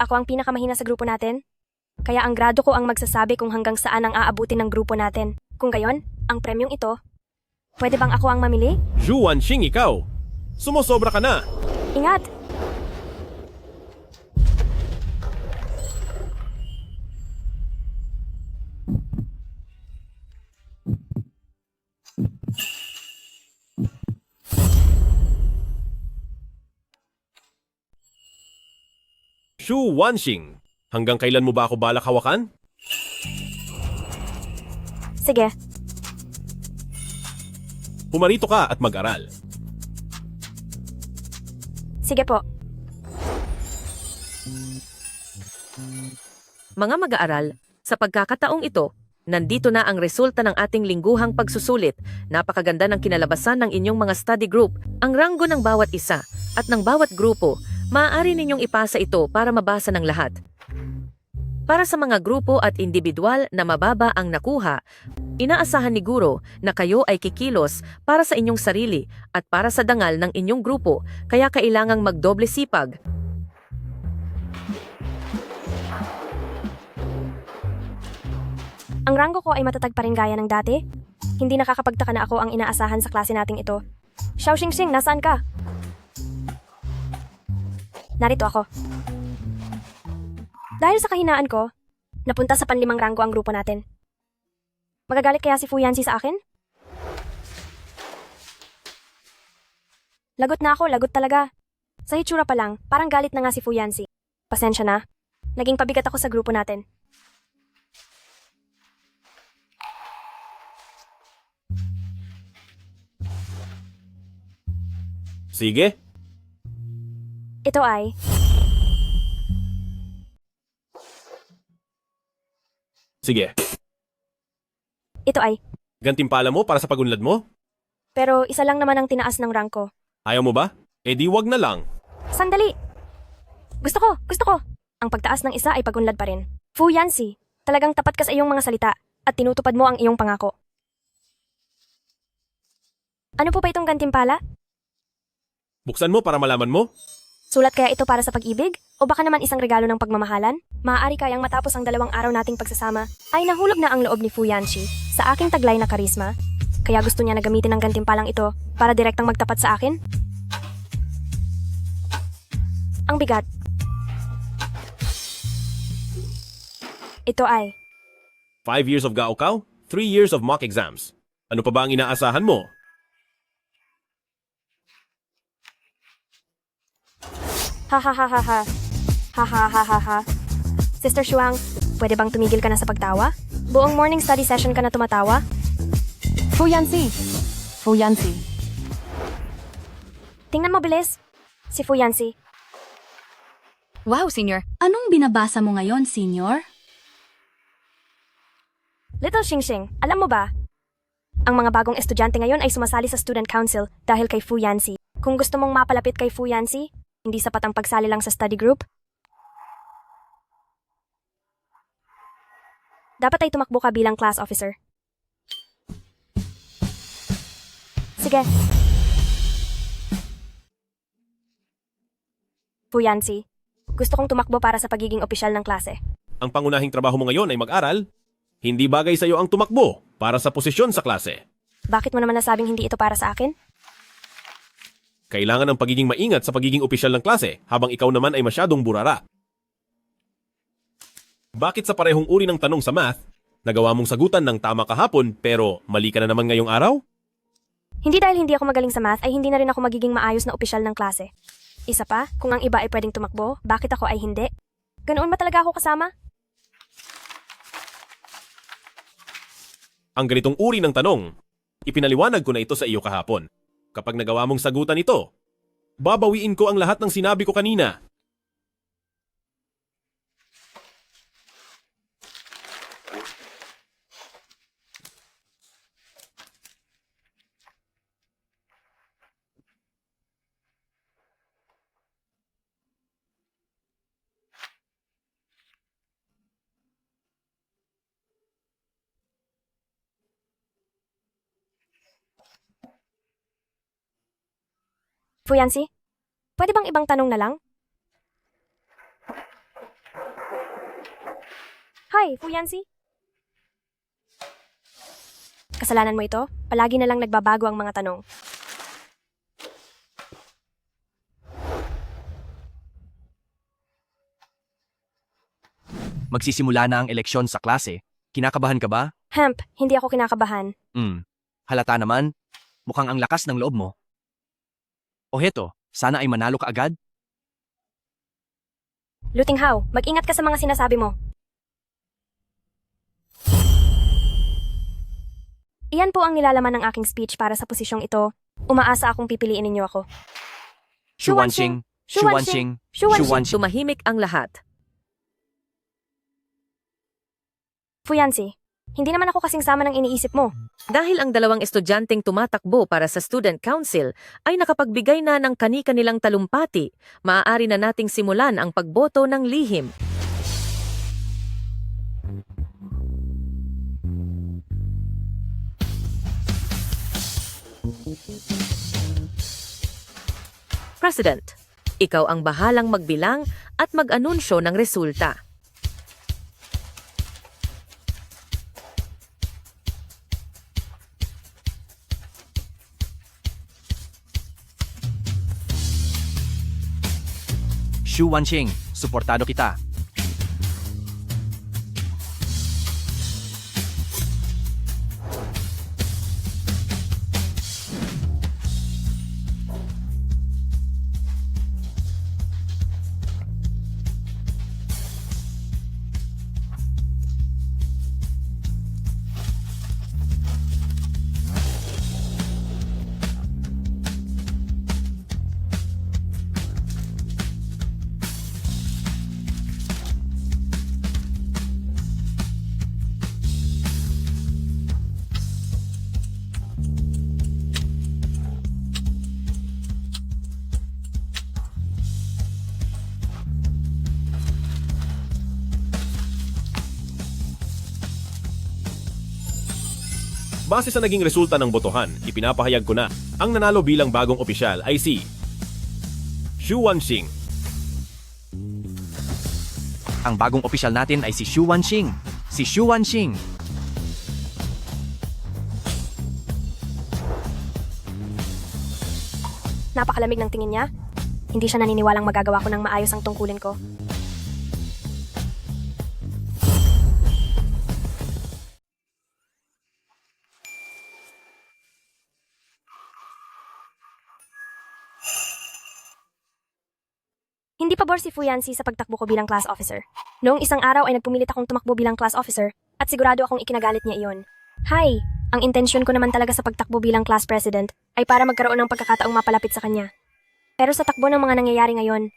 Ako ang pinakamahina sa grupo natin. Kaya ang grado ko ang magsasabi kung hanggang saan ang aabutin ng grupo natin. Kung gayon, ang premyong ito, pwede bang ako ang mamili? Zhu Wanxing, ikaw! Sumosobra ka na! Ingat! Shu Wanxing, hanggang kailan mo ba ako balak hawakan? Sige. Pumarito ka at mag-aral. Sige po. Mga mag-aaral, sa pagkakataong ito, nandito na ang resulta ng ating lingguhang pagsusulit. Napakaganda ng kinalabasan ng inyong mga study group, ang ranggo ng bawat isa, at ng bawat grupo. Maaari ninyong ipasa ito para mabasa ng lahat. Para sa mga grupo at individual na mababa ang nakuha, inaasahan ni Guro na kayo ay kikilos para sa inyong sarili at para sa dangal ng inyong grupo, kaya kailangang magdoble sipag. Ang ranggo ko ay matatag pa rin gaya ng dati. Hindi nakakapagtaka na ako ang inaasahan sa klase nating ito. Xiao Xingxing, nasaan ka? Narito ako. Dahil sa kahinaan ko, napunta sa panlimang ranggo ang grupo natin. Magagalit kaya si Fu Yancy sa akin? Lagot na ako, lagot talaga. Sa hitsura pa lang, parang galit na nga si Fu Yancy. Pasensya na. Naging pabigat ako sa grupo natin. Sige. Ito ay... Sige. Ito ay... Gantimpala mo para sa pagunlad mo? Pero isa lang naman ang tinaas ng rank ko. Ayaw mo ba? Eh di wag na lang. Sandali! Gusto ko! Ang pagtaas ng isa ay pagunlad pa rin. Fu Yancy, talagang tapat ka sa iyong mga salita at tinutupad mo ang iyong pangako. Ano po ba itong gantimpala? Buksan mo para malaman mo. Sulat kaya ito para sa pag-ibig? O baka naman isang regalo ng pagmamahalan? Maaari kayang matapos ang 2 araw nating pagsasama ay nahulog na ang loob ni Fu Yancy sa aking taglay na karisma. Kaya gusto niya na gamitin ang gantimpalang ito para direktang magtapat sa akin? Ang bigat. Ito ay... 5 years of Gaokao, 3 years of mock exams. Ano pa ba ang inaasahan mo? Ha ha ha ha ha. Ha ha ha ha ha. Sister Shuang, pwede bang tumigil ka na sa pagtawa? Buong morning study session ka na tumatawa? Fu Yancy! Fu Yancy! Tingnan mo bilis. Si Fu Yancy. Wow, senior. Anong binabasa mo ngayon, senior? Little Xingxing, alam mo ba? Ang mga bagong estudyante ngayon ay sumasali sa student council dahil kay Fu Yancy. Kung gusto mong mapalapit kay Fu Yancy, hindi sapat ang pagsali lang sa study group. Dapat ay tumakbo ka bilang class officer. Sige. Fu Yancy, gusto kong tumakbo para sa pagiging opisyal ng klase. Ang pangunahing trabaho mo ngayon ay mag-aral. Hindi bagay sa iyo ang tumakbo para sa posisyon sa klase. Bakit mo naman nasabing hindi ito para sa akin? Kailangan ng pagiging maingat sa pagiging opisyal ng klase habang ikaw naman ay masyadong burara. Bakit sa parehong uri ng tanong sa math, nagawa mong sagutan ng tama kahapon pero mali ka na naman ngayong araw? Hindi dahil hindi ako magaling sa math ay hindi na rin ako magiging maayos na opisyal ng klase. Isa pa, kung ang iba ay pwedeng tumakbo, bakit ako ay hindi? Ganoon ba talaga ako kasama? Ang ganitong uri ng tanong, ipinaliwanag ko na ito sa iyo kahapon. Kapag nagawa mong sagutan ito, babawiin ko ang lahat ng sinabi ko kanina. Fu Yancy, pwede bang ibang tanong na lang? Hi, Fu Yancy. Kasalanan mo ito? Palagi na lang nagbabago ang mga tanong. Magsisimula na ang eleksyon sa klase. Kinakabahan ka ba? Hemp, hindi ako kinakabahan. Halata naman. Mukhang ang lakas ng loob mo. O heto, sana ay manalo ka agad? Luting Hao, mag-ingat ka sa mga sinasabi mo. Iyan po ang nilalaman ng aking speech para sa posisyong ito. Umaasa akong pipiliin ninyo ako. Shu Wanxing, Shu Wanxing, Shu Wanxing. Tumahimik ang lahat. Fu Yancy, hindi naman ako kasing sama ng iniisip mo. Dahil ang dalawang estudyanteng tumatakbo para sa student council ay nakapagbigay na ng kani-kanilang talumpati, maaari na nating simulan ang pagboto ng lihim. President, ikaw ang bahalang magbilang at mag-anunsyo ng resulta. Shu Wanxing, suportado kita. Base sa naging resulta ng botohan, ipinapahayag ko na ang nanalo bilang bagong opisyal ay si Shu Wanxing. Ang bagong opisyal natin ay si Shu Wanxing. Si Shu Wanxing. Napakalamig ng tingin niya. Hindi siya naniniwalang magagawa ko ng maayos ang tungkulin ko. Hindi pabor si Fu Yancy sa pagtakbo ko bilang class officer. Noong isang araw ay nagpumilit akong tumakbo bilang class officer at sigurado akong ikinagalit niya iyon. Hi! Ang intensyon ko naman talaga sa pagtakbo bilang class president ay para magkaroon ng pagkakataong mapalapit sa kanya. Pero sa takbo ng mga nangyayari ngayon,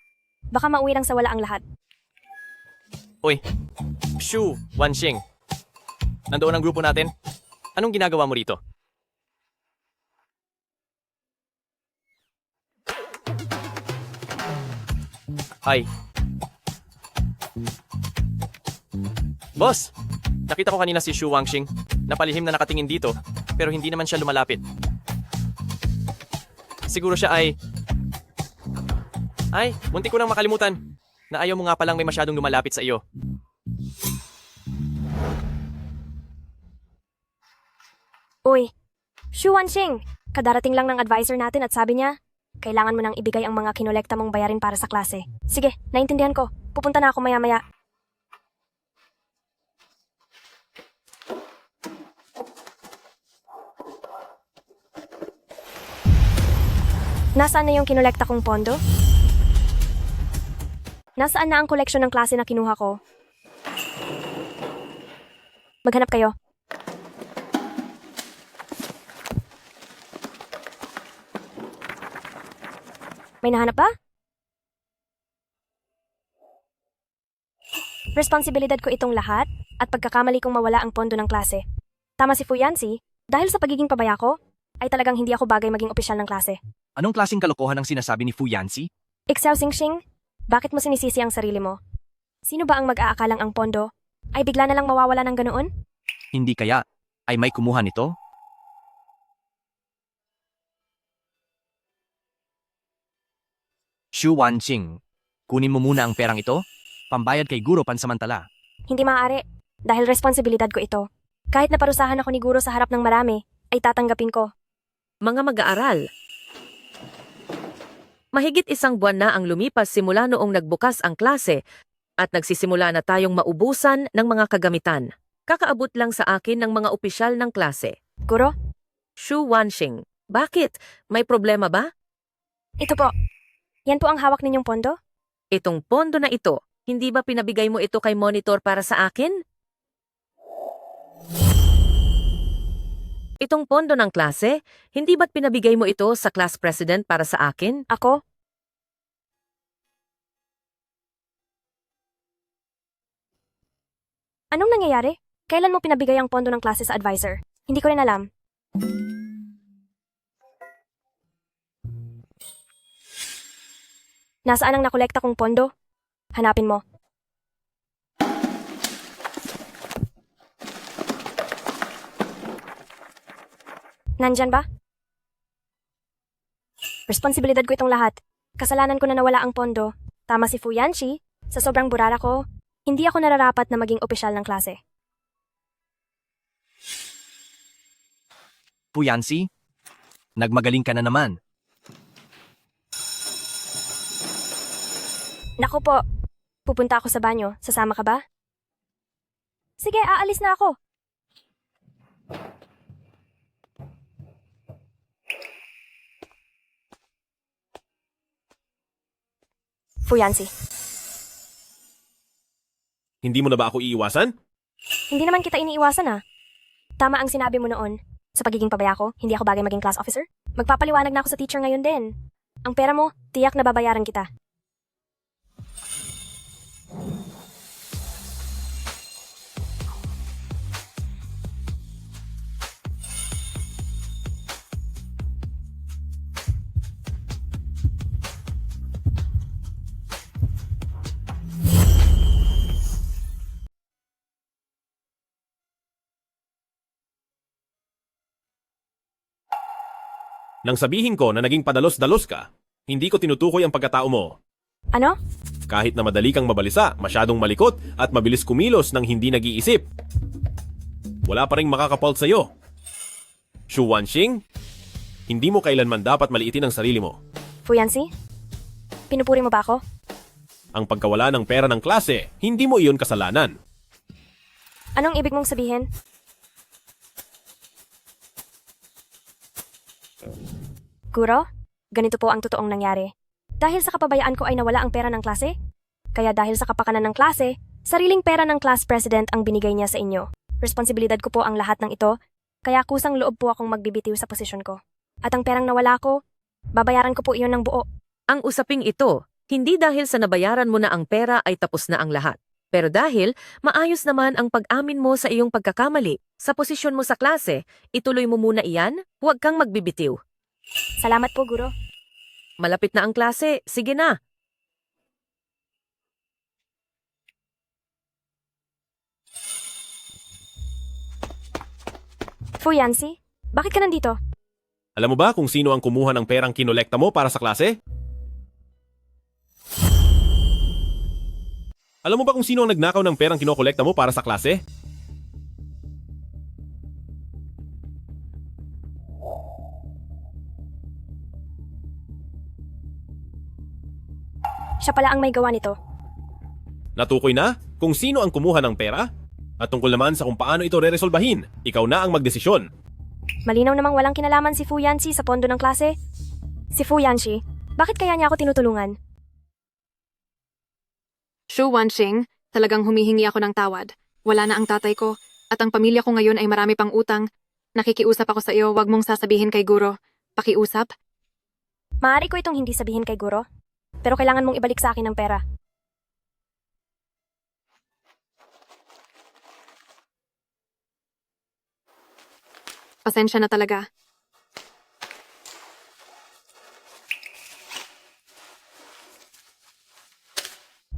baka mauwi lang sa wala ang lahat. Uy, Shu Wanxing. Nandoon ang grupo natin. Anong ginagawa mo rito? Hi. Boss! Nakita ko kanina si Shu Wanxing. Napalihim na nakatingin dito, pero hindi naman siya lumalapit. Siguro siya ay... Ay, muntik ko nang makalimutan na ayaw mo nga palang may masyadong lumalapit sa iyo. Uy, Shu Wanxing, kadarating lang ng advisor natin at sabi niya, kailangan mo nang ibigay ang mga kinolekta mong bayarin para sa klase. Sige, naintindihan ko. Pupunta na ako maya-maya. Nasaan na yung kinolekta kong pondo? Nasaan na ang koleksyon ng klase na kinuha ko? Maghanap kayo. May nahanap ba? Responsibilidad ko itong lahat at pagkakamali kong mawala ang pondo ng klase. Tama si Fu Yancy, dahil sa pagiging pabaya ko, ay talagang hindi ako bagay maging opisyal ng klase. Anong klaseng kalokohan ang sinasabi ni Fu Yancy? Ikaw, Xingxing, bakit mo sinisisi ang sarili mo? Sino ba ang mag-aakalang ang pondo ay bigla na lang mawawala ng ganoon? Hindi kaya ay may kumuha nito? Shu Wanxing, kunin mo muna ang perang ito. Pambayad kay Guro pansamantala. Hindi maaari, dahil responsibilidad ko ito. Kahit naparusahan ako ni Guro sa harap ng marami, ay tatanggapin ko. Mga mag-aaral. Mahigit 1 buwan na ang lumipas simula noong nagbukas ang klase at nagsisimula na tayong maubusan ng mga kagamitan. Kakaabot lang sa akin ng mga opisyal ng klase. Guro? Shu Wanxing, bakit? May problema ba? Ito po. Yan po ang hawak ninyong pondo? Itong pondo na ito, hindi ba pinabigay mo ito kay monitor para sa akin? Itong pondo ng klase, hindi ba't pinabigay mo ito sa class president para sa akin? Ako? Anong nangyayari? Kailan mo pinabigay ang pondo ng klase sa advisor? Hindi ko rin alam. Nasaan ang nakolekta kong pondo? Hanapin mo. Nandyan ba? Responsibilidad ko itong lahat. Kasalanan ko na nawala ang pondo. Tama si Fu Yanxi, sa sobrang burara ko, hindi ako nararapat na maging opisyal ng klase. Fu Yancy, nagmagaling ka na naman. Naku po, pupunta ako sa banyo. Sasama ka ba? Sige, aalis na ako. Fu Yancy. Hindi mo na ba ako iiwasan? Hindi naman kita iniiwasan ah. Tama ang sinabi mo noon. Sa pagiging pabaya ko, hindi ako bagay maging class officer. Magpapaliwanag na ako sa teacher ngayon din. Ang pera mo, tiyak na babayaran kita. Nang sabihin ko na naging padalos-dalos ka, hindi ko tinutukoy ang pagkatao mo. Ano? Kahit na madali kang mabalisa, masyadong malikot, at mabilis kumilos nang hindi nag-iisip. Wala pa rin makakapult sa'yo. Shu Wanxing, hindi mo kailanman dapat maliitin ang sarili mo. Fu Yancy? Pinupuri mo ba ako? Ang pagkawala ng pera ng klase, hindi mo iyon kasalanan. Anong ibig mong sabihin? Guro, ganito po ang totoong nangyari. Dahil sa kapabayaan ko ay nawala ang pera ng klase. Kaya dahil sa kapakanan ng klase, sariling pera ng class president ang binigay niya sa inyo. Responsibilidad ko po ang lahat ng ito, kaya kusang loob po akong magbibitiw sa posisyon ko. At ang perang nawala ko, babayaran ko po iyon ng buo. Ang usaping ito, hindi dahil sa nabayaran mo na ang pera ay tapos na ang lahat. Pero dahil maayos naman ang pag-amin mo sa iyong pagkakamali, sa posisyon mo sa klase, ituloy mo muna iyan, huwag kang magbibitiw. Salamat po, Guro. Malapit na ang klase, sige na. Fu Yancy, bakit ka nandito? Alam mo ba kung sino ang kumuha ng perang kinolekta mo para sa klase? Alam mo ba kung sino ang nagnakaw ng perang kinokolekta mo para sa klase? Siya pala ang may gawa nito. Natukoy na kung sino ang kumuha ng pera? At tungkol naman sa kung paano ito reresolbahin, ikaw na ang magdesisyon. Malinaw namang walang kinalaman si Fu Yancy sa pondo ng klase. Si Fu Yancy, bakit kaya niya ako tinutulungan? Shu Wanxing, talagang humihingi ako ng tawad. Wala na ang tatay ko, at ang pamilya ko ngayon ay marami pang utang. Nakikiusap ako sa iyo, wag mong sasabihin kay Guro. Pakiusap? Maaari ko itong hindi sabihin kay Guro, pero kailangan mong ibalik sa akin ang pera. Pasensya na talaga.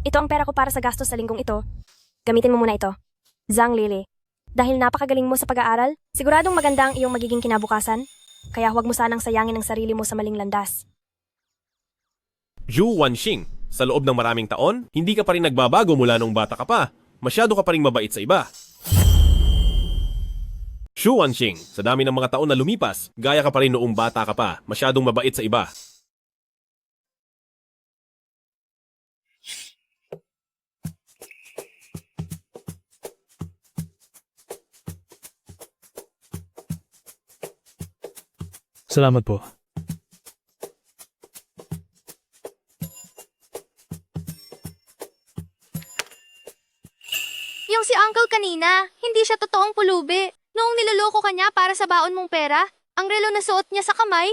Ito ang pera ko para sa gastos sa linggong ito. Gamitin mo muna ito. Zhang Lili. Dahil napakagaling mo sa pag-aaral, siguradong maganda ang iyong magiging kinabukasan. Kaya huwag mo sanang sayangin ang sarili mo sa maling landas. Zhu Wanxing, sa loob ng maraming taon, hindi ka pa rin nagbabago mula nung bata ka pa. Masyado ka pa rin mabait sa iba. Shu Wanxing, sa dami ng mga taon na lumipas, gaya ka pa rin noong bata ka pa, masyadong mabait sa iba. Salamat po. Yung si Uncle kanina, hindi siya totoong pulubi. Noong niloloko ka niya para sa baon mong pera, ang relo na suot niya sa kamay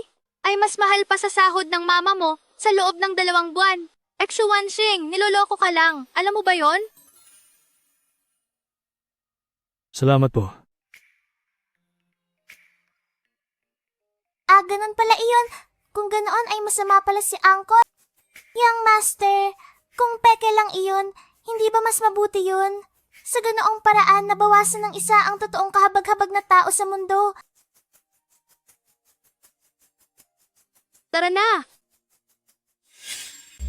ay mas mahal pa sa sahod ng mama mo sa loob ng 2 buwan. Exu Wanxing, niloloko ka lang. Alam mo ba yon? Salamat po. Ganun pala iyon. Kung ganoon ay masama pala si Uncle. Young Master, kung peke lang iyon, hindi ba mas mabuti yun? Sa ganoong paraan, nabawasan ng isa ang totoong kahabag-habag na tao sa mundo. Tara na!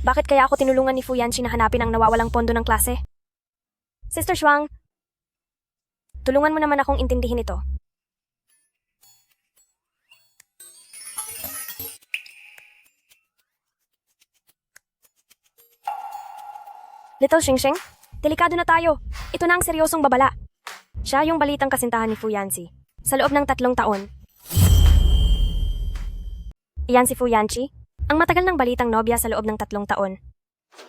Bakit kaya ako tinulungan ni Fu Yancy na hanapin ang nawawalang pondo ng klase? Sister Shuang, tulungan mo naman akong intindihin ito. Little Xingxing, delikado na tayo. Ito na ang seryosong babala. Siya yung balitang kasintahan ni Fu Yancy. Sa loob ng 3 taon. Iyan si Fu Yancy, ang matagal ng balitang nobya sa loob ng 3 taon.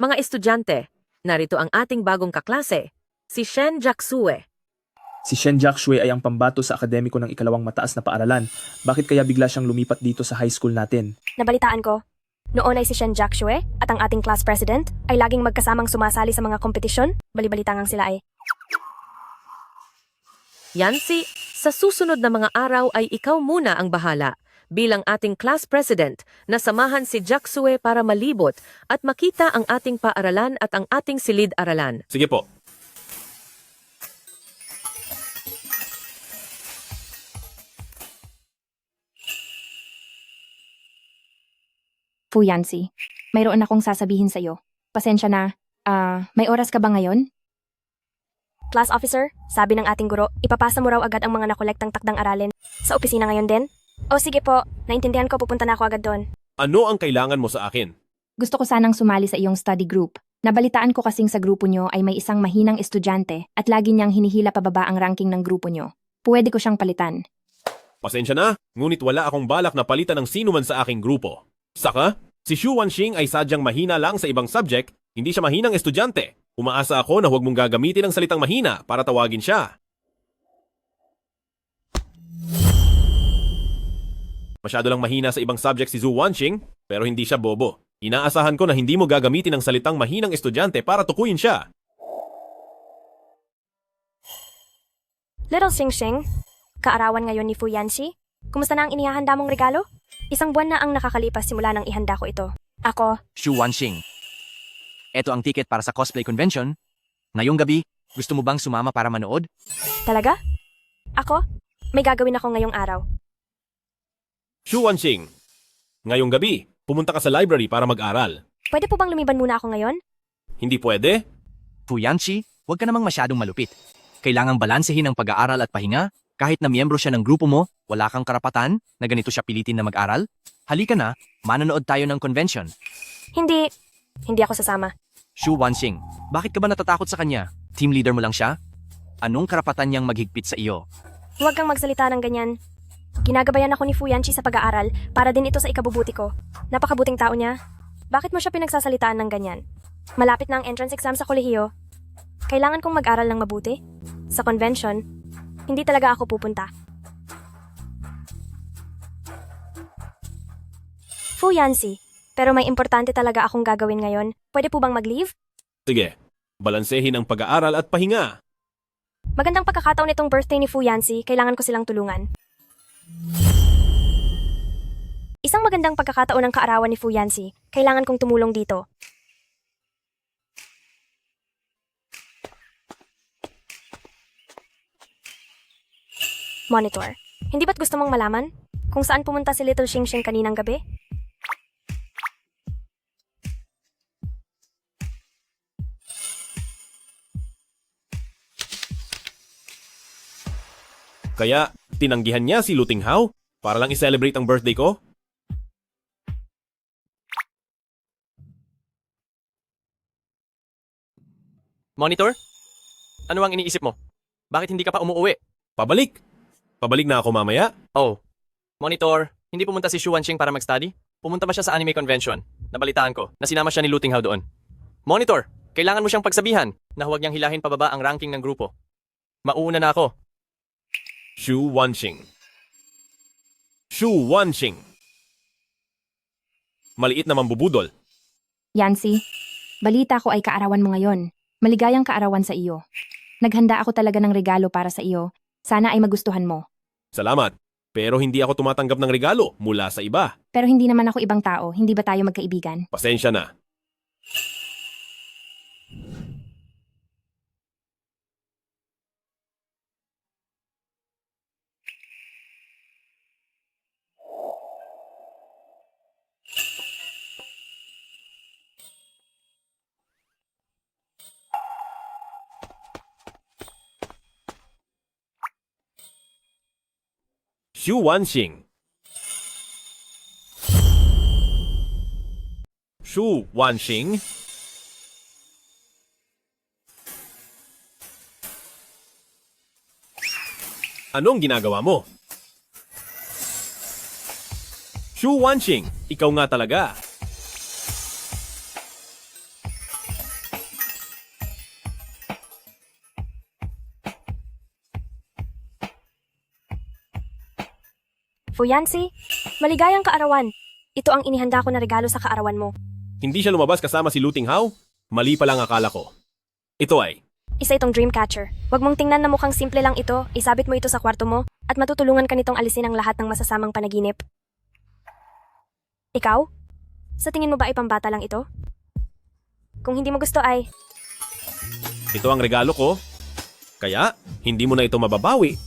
Mga estudyante, narito ang ating bagong kaklase, si Shen Jiaxue. Si Shen Jiaxue ay ang pambato sa akademiko ng 2 mataas na paaralan. Bakit kaya bigla siyang lumipat dito sa high school natin? Nabalitaan ko, noon ay si Shen Jiaxue at ang ating class president ay laging magkasamang sumasali sa mga kompetisyon. Bali-balitangang sila ay. Yancy, sa susunod na mga araw ay ikaw muna ang bahala bilang ating class president na samahan si Jiaxue para malibot at makita ang ating paaralan at ang ating silid-aralan. Sige po. Fu Yancy, mayroon akong sasabihin sa'yo. Pasensya na. May oras ka ba ngayon? Class officer, sabi ng ating guro, ipapasa mo raw agad ang mga nakolektang takdang aralin. Sa opisina ngayon din? O sige po, naintindihan ko, pupunta na ako agad doon. Ano ang kailangan mo sa akin? Gusto ko sanang sumali sa iyong study group. Nabalitaan ko kasing sa grupo nyo ay may isang mahinang estudyante at lagi niyang hinihila pababa ang ranking ng grupo nyo. Pwede ko siyang palitan. Pasensya na, ngunit wala akong balak na palitan ng sino man sa aking grupo. Saka, si Shu Wanxing ay sadyang mahina lang sa ibang subject, hindi siya mahinang estudyante. Umaasa ako na huwag mong gagamitin ang salitang mahina para tawagin siya. Masyado lang mahina sa ibang subject si Zhu Wanxing, pero hindi siya bobo. Inaasahan ko na hindi mo gagamitin ang salitang mahinang estudyante para tukuyin siya. Little Xing Xing, kaarawan ngayon ni Fu Yanxi. Kumusta na ang inihahanda mong regalo? Isang buwan na ang nakakalipas simula nang ihanda ko ito. Ako, Shu Wanxing. Ito ang ticket para sa cosplay convention. Ngayong gabi, gusto mo bang sumama para manood? talaga? Ako, may gagawin ako ngayong araw. Shu Wanxing, ngayong gabi, pumunta ka sa library para mag-aral. Pwede po bang lumiban muna ako ngayon? Hindi pwede? Fu Yanxi, huwag ka namang masyadong malupit. Kailangang balansehin ang pag-aaral at pahinga. Kahit na miyembro siya ng grupo mo, wala kang karapatan na ganito siya pilitin na mag-aral. Halika na, manonood tayo ng convention. Hindi ako sasama. Shu Wanxing, bakit ka ba natatakot sa kanya? Team leader mo lang siya? Anong karapatan niyang maghigpit sa iyo? Huwag kang magsalita ng ganyan. Ginagabayan ako ni Fu Yanxi sa pag-aaral para din ito sa ikabubuti ko. Napakabuting tao niya. Bakit mo siya pinagsasalitaan ng ganyan? Malapit na ang entrance exam sa kolehiyo. Kailangan kong mag-aral ng mabuti. Sa convention, hindi talaga ako pupunta. Fu Yanxi, pero may importante talaga akong gagawin ngayon. Pwede po bang mag-leave? Sige, balansehin ang pag-aaral at pahinga. Magandang pagkakataon itong birthday ni Fu Yanxi, kailangan ko silang tulungan. Isang magandang pagkakataon ng kaarawan ni Fu Yanxi, kailangan kong tumulong dito. Monitor. Hindi ba't gusto mong malaman kung saan pumunta si Little Xing Xing kaninang gabi? Kaya, tinanggihan niya si Luting Hao para lang i-celebrate ang birthday ko? Monitor? Ano ang iniisip mo? Bakit hindi ka pa umuwi? Pabalik! Pabalik na ako mamaya? Oh. Monitor, hindi pumunta si Shu Wanxing para mag-study? Pumunta ba siya sa anime convention? Nabalitaan ko na sinama siya ni Luting Hao doon. Monitor, kailangan mo siyang pagsabihan na huwag niyang hilahin pababa ang ranking ng grupo. Mauuna na ako. Shu Wanxing. Shu Wanxing. Maliit na mambubudol. Yanxi, balita ko ay kaarawan mo ngayon. Maligayang kaarawan sa iyo. Naghanda ako talaga ng regalo para sa iyo. Sana ay magustuhan mo. Salamat. Pero hindi ako tumatanggap ng regalo mula sa iba. Pero hindi naman ako ibang tao. Hindi ba tayo magkaibigan? Pasensya na. Shu Wanxing. Shu Wanxing. Anong ginagawa mo? Shu Wanxing, ikaw nga talaga. Fu Yanxi, maligayang kaarawan. Ito ang inihanda ko na regalo sa kaarawan mo. Hindi siya lumabas kasama si Luting Hao? Mali pala ang akala ko. Ito ay, Isa itong dream catcher. Huwag mong tingnan na mukhang simple lang ito, isabit mo ito sa kwarto mo, at matutulungan ka nitong alisin ang lahat ng masasamang panaginip. Ikaw? Sa tingin mo ba ay pambata lang ito? Kung hindi mo gusto ay, ito ang regalo ko. Kaya, hindi mo na ito mababawi.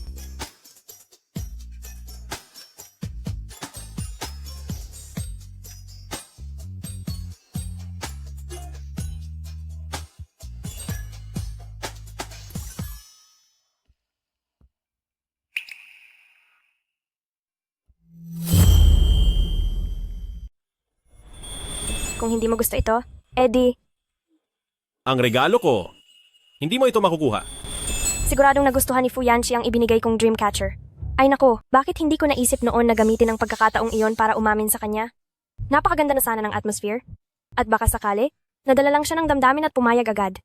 kung hindi mo gusto ito, edi, Ang regalo ko. Hindi mo ito makukuha. siguradong nagustuhan ni Fu Yanxi ang ibinigay kong dream catcher. Ay nako, bakit hindi ko naisip noon na gamitin ang pagkakataong iyon para umamin sa kanya? Napakaganda na sana ng atmosphere. At baka sakali, nadala lang siya ng damdamin at pumayag agad.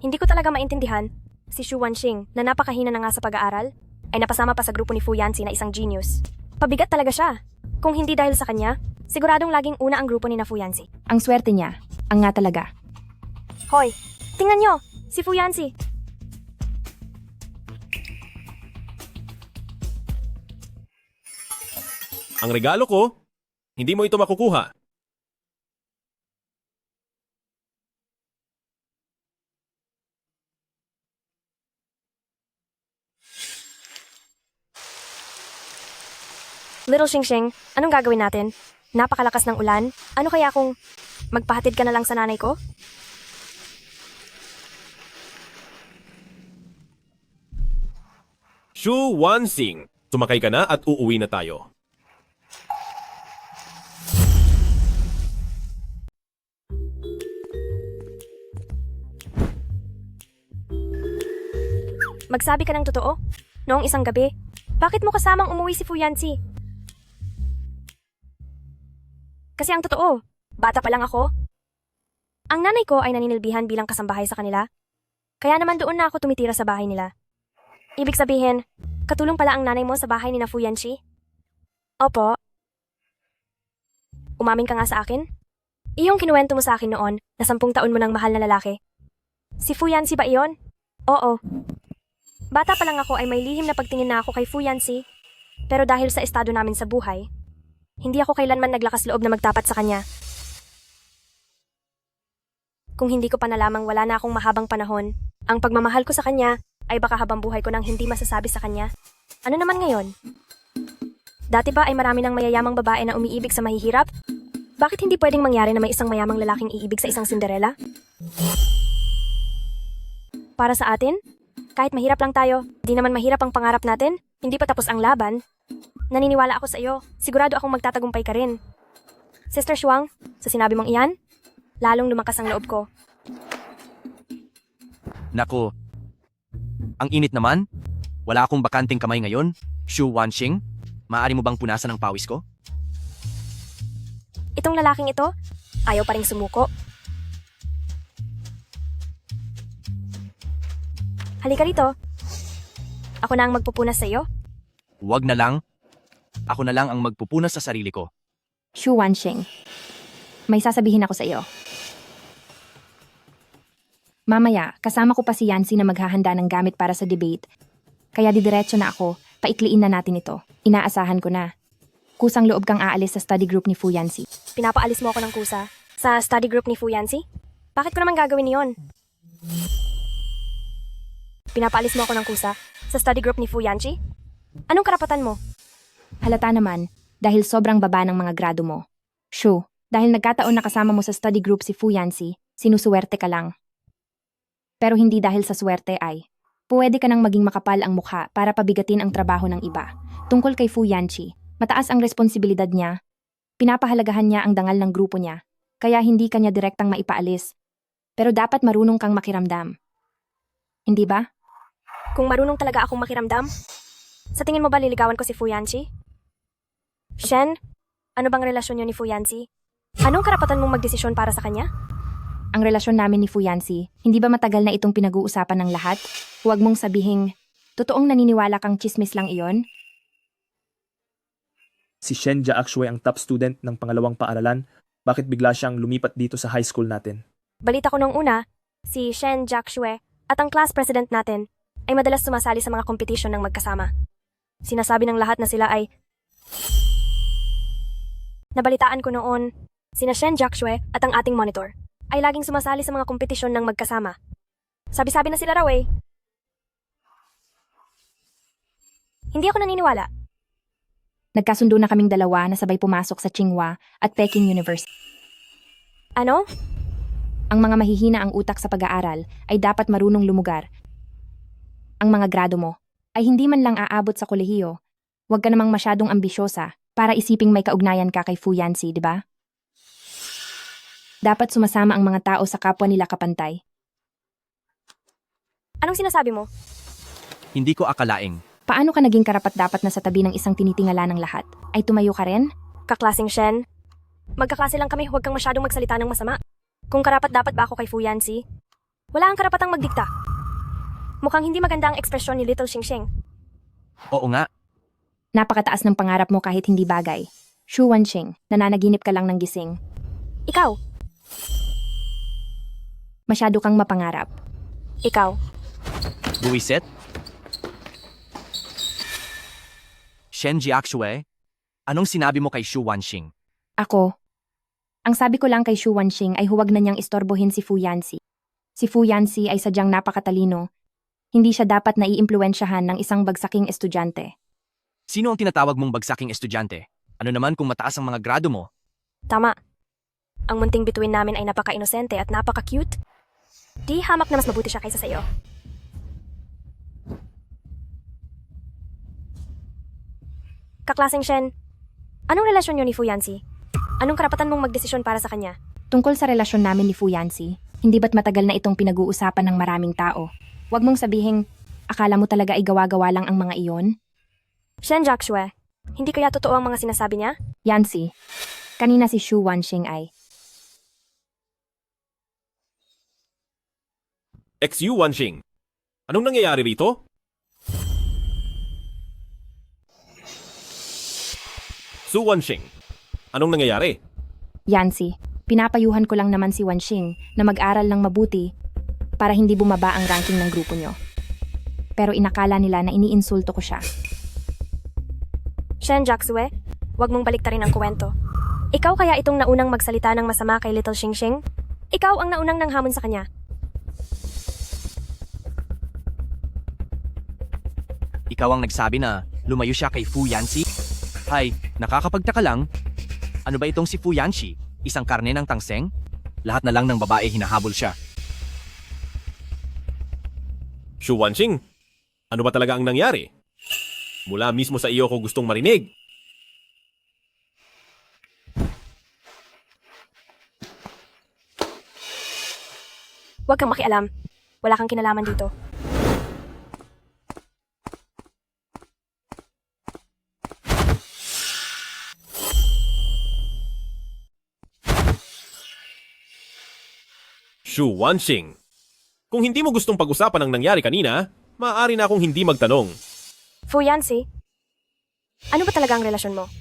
Hindi ko talaga maintindihan, si Shu Wanxing, na napakahina na nga sa pag-aaral, ay napasama pa sa grupo ni Fu Yanxi na isang genius. Pabigat talaga siya. Kung hindi dahil sa kanya, siguradong laging una ang grupo ni na Fuyansi. Ang swerte niya, ang nga talaga. Hoy, tingnan nyo! Si Fuyansi! Ang regalo ko, hindi mo ito makukuha. Little Xingxing, anong gagawin natin? Napakalakas ng ulan. Ano kaya kung magpahatid ka na lang sa nanay ko? Shu Wansing, sumakay ka na at uuwi na tayo. Magsabi ka ng totoo? Noong isang gabi, bakit mo kasamang umuwi si Fuyansi? Kasi ang totoo, bata pa lang ako. Ang nanay ko ay naninilbihan bilang kasambahay sa kanila. Kaya naman doon na ako tumitira sa bahay nila. Ibig sabihin, katulong pala ang nanay mo sa bahay ni na Fuyansi? Opo. Umamin ka nga sa akin? Iyong kinuwento mo sa akin noon na 10 taon mo ng mahal na lalaki. Si Fuyansi ba iyon? Oo. Bata pa lang ako ay may lihim na pagtingin na ako kay Fuyansi. Pero dahil sa estado namin sa buhay, hindi ako kailanman naglakas loob na magtapat sa kanya. Kung hindi ko pa nalamang wala na akong mahabang panahon, ang pagmamahal ko sa kanya ay baka habang buhay ko nang hindi masasabi sa kanya. Ano naman ngayon? Dati ba ay marami ng mayayamang babae na umiibig sa mahihirap? Bakit hindi pwedeng mangyari na may isang mayamang lalaking iibig sa isang Cinderella? Para sa atin, kahit mahirap lang tayo, di naman mahirap ang pangarap natin, hindi pa tapos ang laban. Naniniwala ako sa iyo, sigurado akong magtatagumpay ka rin. Sister Shuang, sa sinabi mong iyan, lalong lumakas ang loob ko. Nako, ang init naman. Wala akong bakanting kamay ngayon. Shu Wanxing, maaari mo bang punasan ang pawis ko? Itong lalaking ito, ayaw pa ring sumuko. Halika rito. Ako na ang magpupunas sa iyo. Huwag na lang. Ako na lang ang magpupunas sa sarili ko. Shu Wanxing, may sasabihin ako sa iyo. Mamaya, kasama ko pa si Yancy na maghahanda ng gamit para sa debate. Kaya didiretso na ako, paikliin na natin ito. Inaasahan ko na. Kusang loob kang aalis sa study group ni Fu Yancy. Pinapaalis mo ako ng kusa sa study group ni Fu Yancy? Bakit ko naman gagawin yon? Pinapaalis mo ako ng kusa sa study group ni Fu Yancy? Anong karapatan mo? Halata naman, dahil sobrang baba ng mga grado mo. Shu, dahil nagkataon na kasama mo sa study group si Fu Yancy, sinusuwerte ka lang. Pero hindi dahil sa swerte ay, pwede ka nang maging makapal ang mukha para pabigatin ang trabaho ng iba. Tungkol kay Fu Yancy, mataas ang responsibilidad niya. Pinapahalagahan niya ang dangal ng grupo niya, kaya hindi kanya direktang maipaalis. Pero dapat marunong kang makiramdam. Hindi ba? Kung marunong talaga akong makiramdam, sa tingin mo ba liligawan ko si Fu Yancy? Shen, ano bang relasyon niyo ni Fu Yancy? Anong karapatan mong magdesisyon para sa kanya? Ang relasyon namin ni Fu Yancy, hindi ba matagal na itong pinag-uusapan ng lahat? Huwag mong sabihing, totoong naniniwala kang chismis lang iyon? Si Shen Jiaxue ang top student ng pangalawang paaralan. Bakit bigla siyang lumipat dito sa high school natin? Balita ko nung una, si Shen Jiaxue at ang class president natin ay madalas sumasali sa mga kompetisyon ng magkasama. Sinasabi ng lahat na sila ay... Nabalitaan ko noon, sina Shen Jiaxue at ang ating monitor ay laging sumasali sa mga kompetisyon ng magkasama. Sabi-sabi na sila raw eh. Hindi ako naniniwala. Nagkasundo na kaming dalawa na sabay pumasok sa Tsinghua at Peking University. Ano? Ang mga mahihina ang utak sa pag-aaral ay dapat marunong lumugar. Ang mga grado mo ay hindi man lang aabot sa kolehiyo. Huwag ka namang masyadong ambisyosa para isiping may kaugnayan ka kay Fu Yancy, di ba? Dapat sumasama ang mga tao sa kapwa nila kapantay. Anong sinasabi mo? Hindi ko akalaing. Paano ka naging karapat-dapat na sa tabi ng isang tinitingala ng lahat? Ay tumayo ka rin? Kaklaseng Shen, magkaklase lang kami, huwag kang masyadong magsalita ng masama. Kung karapat-dapat ba ako kay Fu Yancy? Wala ang karapatang magdikta. Mukhang hindi maganda ang ekspresyon ni Little Xingxing. Oo nga. Napakataas ng pangarap mo kahit hindi bagay. Shu Wanqing, nananaginip ka lang ng gising. Ikaw. Masyado kang mapangarap. Ikaw. Buwisit? Shen Jiaxue, anong sinabi mo kay Shu Wanqing? Ako. Ang sabi ko lang kay Shu Wanqing ay huwag na niyang istorbohin si Fu Yanxi. Si Fu Yanxi ay sadyang napakatalino. Hindi siya dapat naiimpluwensyahan ng isang bagsaking estudyante. Sino ang tinatawag mong bagsaking estudyante? Ano naman kung mataas ang mga grado mo? Tama. Ang munting bituin namin ay napaka-inosente at napaka-cute. Di hamak na mas mabuti siya kaysa sa iyo. Kaklaseng Shen, anong relasyon niyo ni Fu Yanxi? Anong karapatan mong magdesisyon para sa kanya? Tungkol sa relasyon namin ni Fu Yanxi, hindi ba't matagal na itong pinag-uusapan ng maraming tao? Huwag mong sabihing, akala mo talaga ay gawa-gawa lang ang mga iyon? Shen Jiaxue, hindi kaya totoo ang mga sinasabi niya? Yanxi, kanina si Shu Wanqing ay... Ex-Yu Wanqing, anong nangyayari rito? Su Wanqing, anong nangyayari? Yanxi, pinapayuhan ko lang naman si Wanqing na mag-aral ng mabuti para hindi bumaba ang ranking ng grupo nyo. Pero inakala nila na iniinsulto ko siya. Shen Jiaxue, huwag mong baliktarin ang kwento. Ikaw kaya itong naunang magsalita ng masama kay Little Xingxing? Ikaw ang naunang nanghamon sa kanya. Ikaw ang nagsabi na lumayo siya kay Fu Yanxi? Hay, nakakapagtaka lang. Ano ba itong si Fu Yanxi? Isang karne ng tangseng? Lahat na lang ng babae hinahabol siya. Shu Wanqing, ano ba talaga ang nangyari? Mula mismo sa iyo ko gustong marinig. Huwag kang makialam. Wala kang kinalaman dito. Shu Wanqing, kung hindi mo gustong pag-usapan ang nangyari kanina, maaari na akong hindi magtanong. Fu Yanxi, ano ba talaga ang relasyon mo?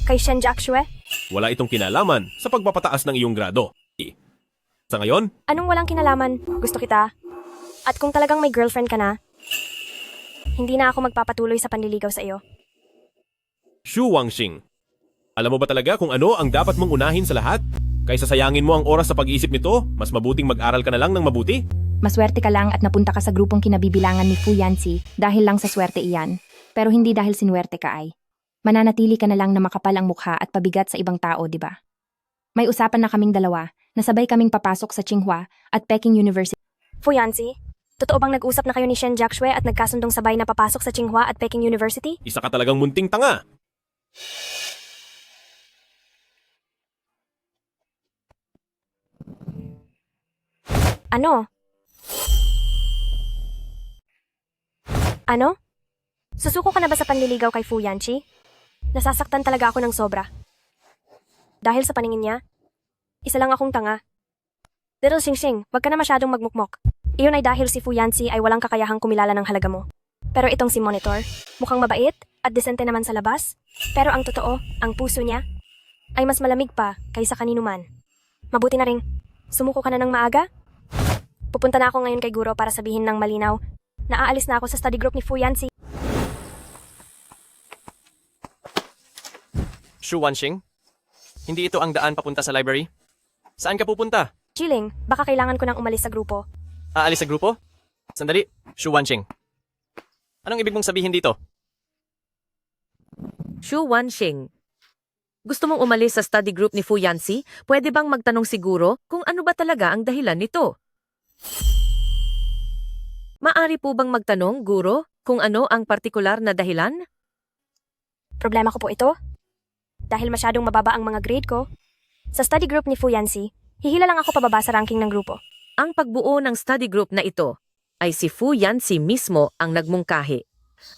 Kay Shen Jiaxue? Wala itong kinalaman sa pagpapataas ng iyong grado. Sa ngayon, Anong walang kinalaman? Gusto kita. At kung talagang may girlfriend ka na, hindi na ako magpapatuloy sa panliligaw sa iyo. Shu Wanqing, alam mo ba talaga kung ano ang dapat mong unahin sa lahat? Kaysa sayangin mo ang oras sa pag-iisip nito, mas mabuting mag-aral ka na lang ng mabuti? Maswerte ka lang at napunta ka sa grupong kinabibilangan ni Fu Yanxi dahil lang sa swerte iyan. Pero hindi dahil sinuwerte ka ay. Mananatili ka na lang na makapal ang mukha at pabigat sa ibang tao, di ba? May usapan na kaming dalawa na sabay kaming papasok sa Tsinghua at Peking University. Fu Yanxi, totoo bang nag-usap na kayo ni Shen Jiaxue at nagkasundong sabay na papasok sa Tsinghua at Peking University? Isa ka talagang munting tanga. Ano? Ano? Susuko ka na ba sa panliligaw kay Fu Yanxi? Nasasaktan talaga ako ng sobra. Dahil sa paningin niya, isa lang akong tanga. Little Xingxing, wag ka na masyadong magmukmok. Iyon ay dahil si Fu Yanxi ay walang kakayahang kumilala ng halaga mo. Pero itong si Monitor, mukhang mabait at desente naman sa labas. Pero ang totoo, ang puso niya, ay mas malamig pa kaysa kanino man. Mabuti na ring, sumuko ka na ng maaga? Pupunta na ako ngayon kay Guro para sabihin ng malinaw na aalis na ako sa study group ni Fu Yanxi. Shu Wanqing, hindi ito ang daan papunta sa library? Saan ka pupunta? Chilling, baka kailangan ko nang umalis sa grupo. Aalis sa grupo? Sandali, Shu Wanqing. Anong ibig mong sabihin dito? Shu Wanqing, gusto mong umalis sa study group ni Fu Yanxi? Pwede bang magtanong siguro kung ano ba talaga ang dahilan nito? Maari po bang magtanong, Guro, kung ano ang partikular na dahilan? Problema ko po ito. Dahil masyadong mababa ang mga grade ko, sa study group ni Fu Yanxi, hihila lang ako pababa sa ranking ng grupo. Ang pagbuo ng study group na ito ay si Fu Yanxi mismo ang nagmungkahi.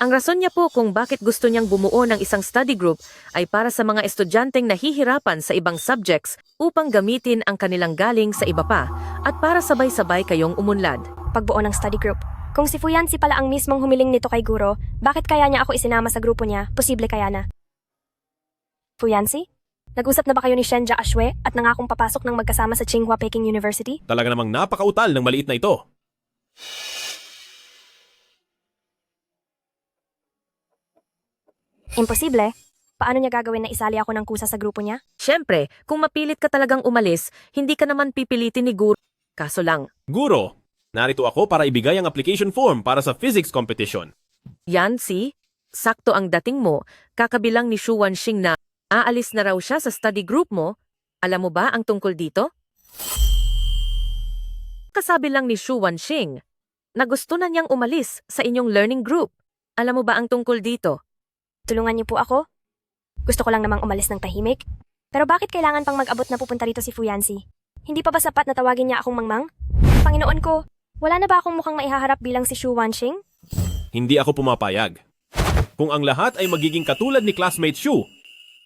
Ang rason niya po kung bakit gusto niyang bumuo ng isang study group ay para sa mga estudyanteng nahihirapan sa ibang subjects upang gamitin ang kanilang galing sa iba pa at para sabay-sabay kayong umunlad. Pagbuo ng study group, Kung si Fuyansi pala ang mismong humiling nito kay Guro, bakit kaya niya ako isinama sa grupo niya? Posible kaya na. Fuyansi? Nag-usap na ba kayo ni Shenja Ashwe at nangakong papasok ng magkasama sa Tsinghua Peking University? Talaga namang napakautal ng maliit na ito. Imposible. Paano niya gagawin na isali ako ng kusa sa grupo niya? Siyempre, kung mapilit ka talagang umalis, hindi ka naman pipilitin ni Guro. Kaso lang, Guro, narito ako para ibigay ang application form para sa physics competition. Yancy, sakto ang dating mo, kakabilang ni Shu Wanxing na aalis na raw siya sa study group mo. Alam mo ba ang tungkol dito? Kasabi lang ni Shu Wanxing na gusto na niyang umalis sa inyong learning group. Alam mo ba ang tungkol dito? Tulungan niyo po ako? Gusto ko lang namang umalis ng tahimik. Pero bakit kailangan pang mag-abot na pupunta rito si Fuyansi? Hindi pa ba sapat na tawagin niya akong mangmang? Panginoon ko, wala na ba akong mukhang maihaharap bilang si Shu Wanxing? Hindi ako pumapayag. Kung ang lahat ay magiging katulad ni classmate Shu,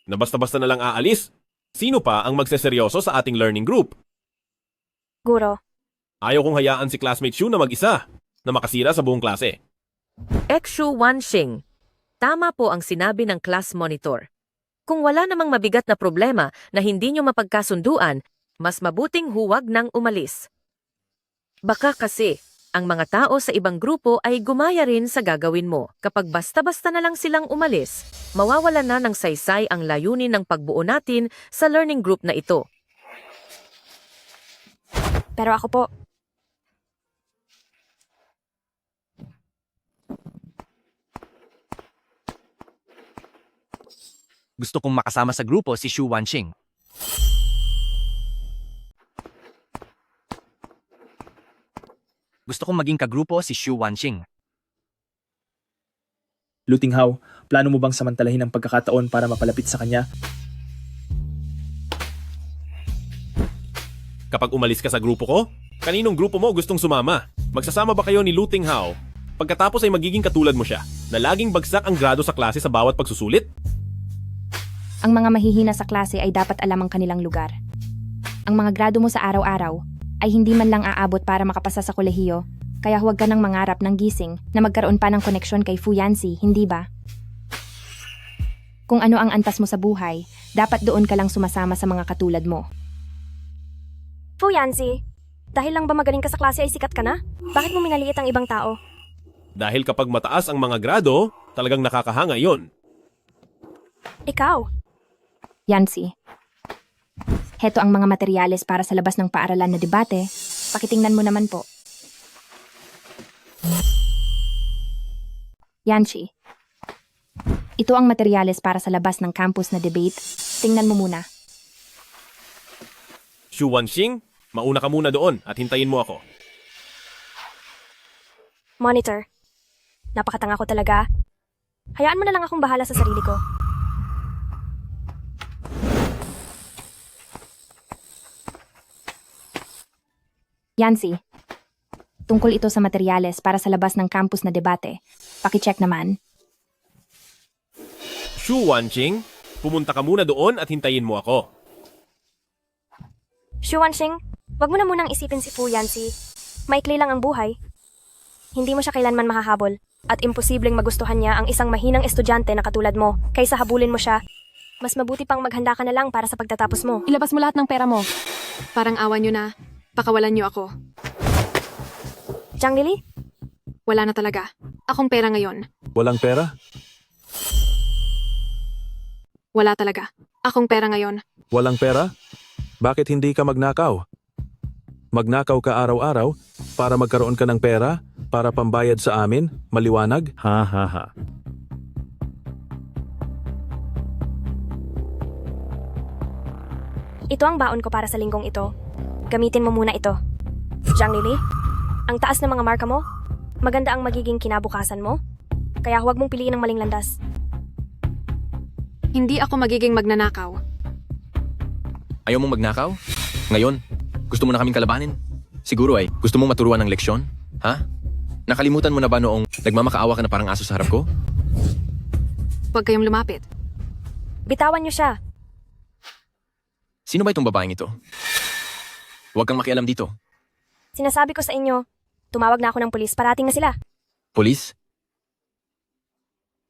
na basta-basta na lang aalis, sino pa ang magseseryoso sa ating learning group? Guro, Ayaw kong hayaan si classmate Shu na mag-isa, na makasira sa buong klase. Shu Wanxing, tama po ang sinabi ng class monitor. Kung wala namang mabigat na problema na hindi nyo mapagkasunduan, mas mabuting huwag nang umalis. Baka kasi, ang mga tao sa ibang grupo ay gumaya rin sa gagawin mo. Kapag basta-basta na lang silang umalis, mawawala na ng saysay ang layunin ng pagbuo natin sa learning group na ito. pero ako po, Gusto kong makasama sa grupo si Shu Wanxing. Gusto kong maging kagrupo si Shu Wanxing. Luting Hao, plano mo bang samantalahin ang pagkakataon para mapalapit sa kanya? Kapag umalis ka sa grupo ko, kaninong grupo mo gustong sumama? Magsasama ba kayo ni Luting Hao? Pagkatapos ay magiging katulad mo siya, na laging bagsak ang grado sa klase sa bawat pagsusulit? Ang mga mahihina sa klase ay dapat alam ang kanilang lugar. Ang mga grado mo sa araw-araw ay hindi man lang aabot para makapasa sa kolehiyo, kaya huwag ka nang mangarap ng gising na magkaroon pa ng koneksyon kay Fuyansi, hindi ba? Kung ano ang antas mo sa buhay, dapat doon ka lang sumasama sa mga katulad mo. Fuyansi, dahil lang ba magaling ka sa klase ay sikat ka na? Bakit mo minaliit ang ibang tao? Dahil kapag mataas ang mga grado, talagang nakakahanga yon. Ikaw, Yancy. Heto ang mga materyales para sa labas ng paaralan na debate. Pakitingnan mo naman po. Yancy. Ito ang materyales para sa labas ng campus na debate. Tingnan mo muna. Shu Wanxing, mauna ka muna doon at hintayin mo ako. monitor. Napakatanga ko talaga. Hayaan mo na lang akong bahala sa sarili ko. Yancy, tungkol ito sa materyales para sa labas ng campus na debate. Pakicheck naman. Shu Wanxing, pumunta ka muna doon at hintayin mo ako. Shu Wanxing, wag mo na munang isipin si Fuyansi. Maikli lang ang buhay. Hindi mo siya kailanman mahahabol at imposibleng magustuhan niya ang isang mahinang estudyante na katulad mo kaysa habulin mo siya. Mas mabuti pang maghanda ka na lang para sa pagtatapos mo. Ilabas mo lahat ng pera mo. Parang awan nyo na. Pakawalan nyo ako. Zhang Lili? Wala na talaga. Akong pera ngayon. Walang pera? Wala talaga. Akong pera ngayon. Walang pera? Bakit hindi ka magnakaw? Magnakaw ka araw-araw para magkaroon ka ng pera para pambayad sa amin? Maliwanag? Ha ha ha. Ito ang baon ko para sa linggong ito. Gamitin mo muna ito. Zhang Lili, ang taas ng mga marka mo, maganda ang magiging kinabukasan mo, kaya huwag mong piliin ang maling landas. Hindi ako magiging magnanakaw. Ayaw mong magnakaw? Ngayon, gusto mo na kaming kalabanin? Siguro ay, gusto mong maturuan ng leksyon? Ha? Nakalimutan mo na ba noong nagmamakaawa ka na parang aso sa harap ko? Huwag kayong lumapit. Bitawan niyo siya. Sino ba itong babaeng ito? Huwag kang makialam dito. Sinasabi ko sa inyo, Tumawag na ako ng pulis, parating na sila. Police?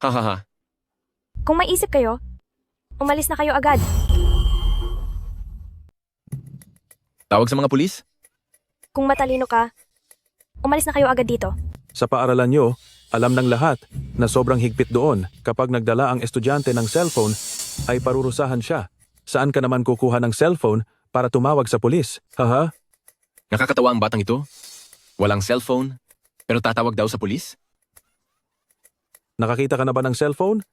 Hahaha. Kung may isip kayo, umalis na kayo agad. Tawag sa mga pulis? Kung matalino ka, umalis na kayo agad dito. Sa paaralan nyo, alam ng lahat na sobrang higpit doon kapag nagdala ang estudyante ng cellphone ay parurusahan siya. Saan ka naman kukuha ng cellphone para tumawag sa pulis? Haha? Nakakatawa ang batang ito. Walang cellphone, pero tatawag daw sa pulis? Nakakita ka na ba ng cellphone?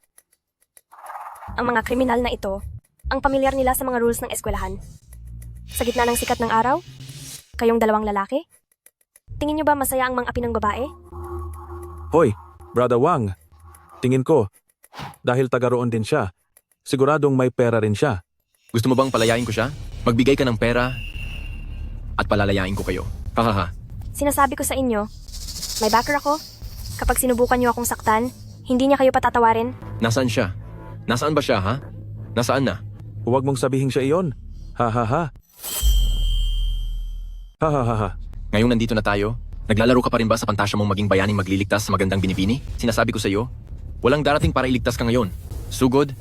Ang mga kriminal na ito, ang pamilyar nila sa mga rules ng eskwelahan. Sa gitna ng sikat ng araw, kayong dalawang lalaki? Tingin nyo ba masaya ang mga api ng babae? Hoy, Brother Wang. Tingin ko, dahil taga roon din siya, siguradong may pera rin siya. Gusto mo bang palayain ko siya? Magbigay ka ng pera at palalayain ko kayo. Hahaha. Sinasabi ko sa inyo, may backer ako. Kapag sinubukan nyo akong saktan, hindi niya kayo patatawarin. Nasaan siya? Nasaan ba siya, ha? Nasaan na? Huwag mong sabihin siya iyon. Ha. Ha. Ngayong nandito na tayo, naglalaro ka pa rin ba sa pantasya mong maging bayaning magliligtas sa magandang binibini? Sinasabi ko sa iyo, walang darating para iligtas ka ngayon. Sugod,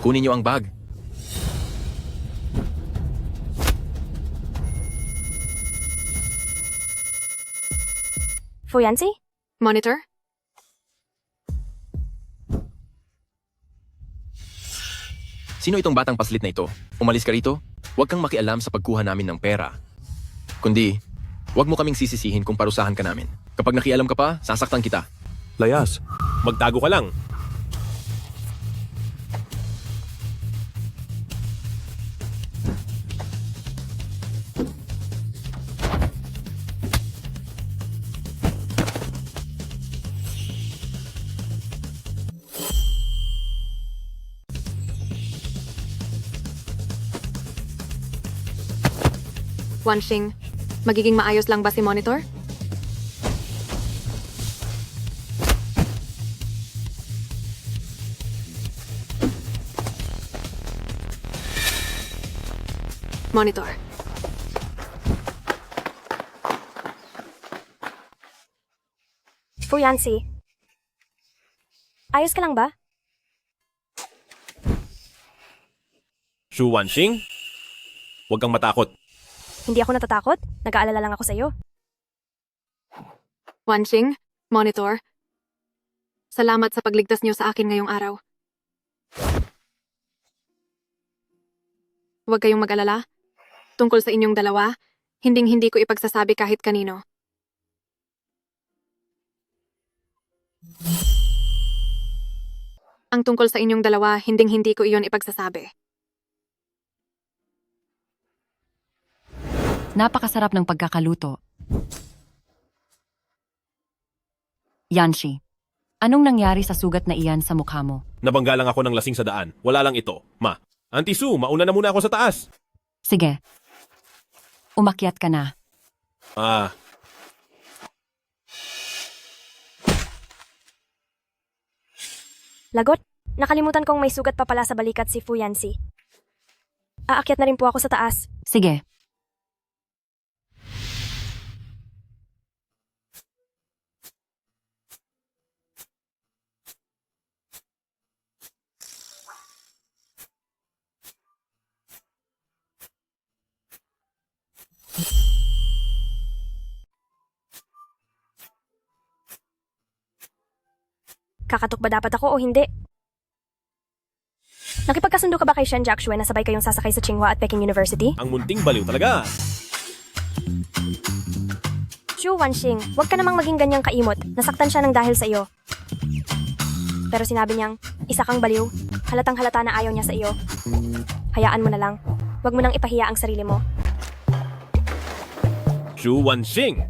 kunin niyo ang bag. Fuyansi? Monitor? Sino itong batang paslit na ito? Umalis ka rito? Huwag kang makialam sa pagkuha namin ng pera. Kundi, huwag mo kaming sisisihin kung parusahan ka namin. Kapag nakialam ka pa, sasaktan kita. Layas. Magtago ka lang. Wanshing, magiging maayos lang ba si Monitor? Monitor. Fuyansi? Ayos ka lang ba? Shu Wanxing? Huwag kang matakot. Hindi ako natatakot. Nag-aalala lang ako sa iyo. Wanshing, Monitor. Salamat sa pagligtas niyo sa akin ngayong araw. Huwag kayong mag-alala. Tungkol sa inyong dalawa, hinding-hindi ko ipagsasabi kahit kanino. Ang tungkol sa inyong dalawa, hinding-hindi ko iyon ipagsasabi. Napakasarap ng pagkakaluto. Yanshi, anong nangyari sa sugat na iyan sa mukha mo? Nabangga lang ako ng lasing sa daan. Wala lang ito. Ma, Auntie Sue, mauna na muna ako sa taas. Sige. Umakyat ka na. Lagot, nakalimutan kong may sugat pa pala sa balikat si Fuyansi. Aakyat na rin po ako sa taas. Sige. Kakatok ba dapat ako o hindi? Nakipagkasundo ka ba kay Shen Jiaxue na sabay kayong sasakay sa Tsinghua at Peking University? Ang munting baliw talaga. Shu Wanxing, huwag ka namang maging ganyang kaimot. Nasaktan siya ng dahil sa iyo. Pero sinabi niyang, isa kang baliw. Halatang halata na ayaw niya sa iyo. Hayaan mo na lang. Huwag mo nang ipahiya ang sarili mo. Shu Wanxing!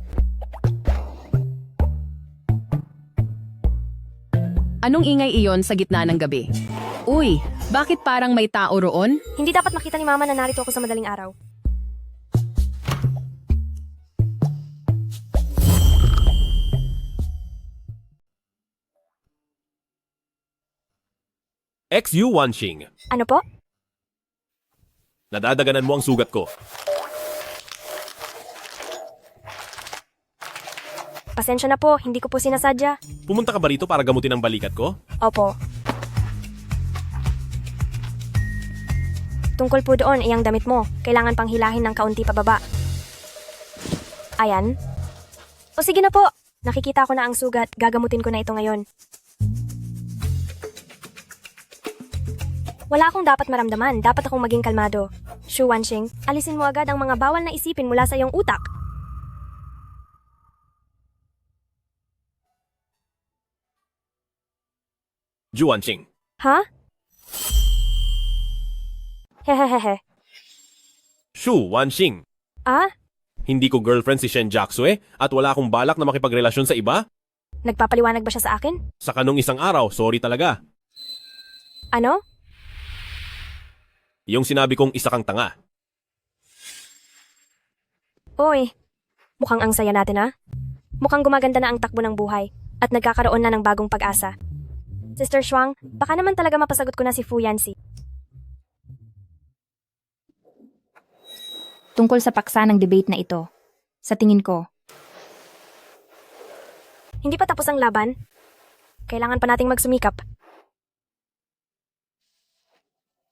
Anong ingay iyon sa gitna ng gabi? Uy, bakit parang may tao roon? Hindi dapat makita ni Mama na narito ako sa madaling araw. XU Wanxing. Ano po? Nadadaganan mo ang sugat ko. Pasensya na po, hindi ko po sinasadya. Pumunta ka ba rito para gamutin ang balikat ko? Opo. Tungkol po doon, iyang damit mo. Kailangan pang hilahin ng kaunti pababa. Ayan. O sige na po. Nakikita ko na ang sugat. Gagamutin ko na ito ngayon. Wala akong dapat maramdaman. Dapat akong maging kalmado. Shu Wanxing, alisin mo agad ang mga bawal na isipin mula sa iyong utak. Zhu Wanqing. Ha? Hehehehe. Shu Wanxing. Ah? Hindi ko girlfriend si Shen Jiaxue at wala akong balak na makipagrelasyon sa iba? Nagpapaliwanag ba siya sa akin? Sa kanong isang araw, sorry talaga. Ano? Yung sinabi kong isa kang tanga. Oy, mukhang ang saya natin ah. Mukhang gumaganda na ang takbo ng buhay at nagkakaroon na ng bagong pag-asa. Sister Shuang, baka naman talaga mapasagot ko na si Fu Yanxi. Tungkol sa paksa ng debate na ito, sa tingin ko, Hindi pa tapos ang laban. Kailangan pa nating magsumikap.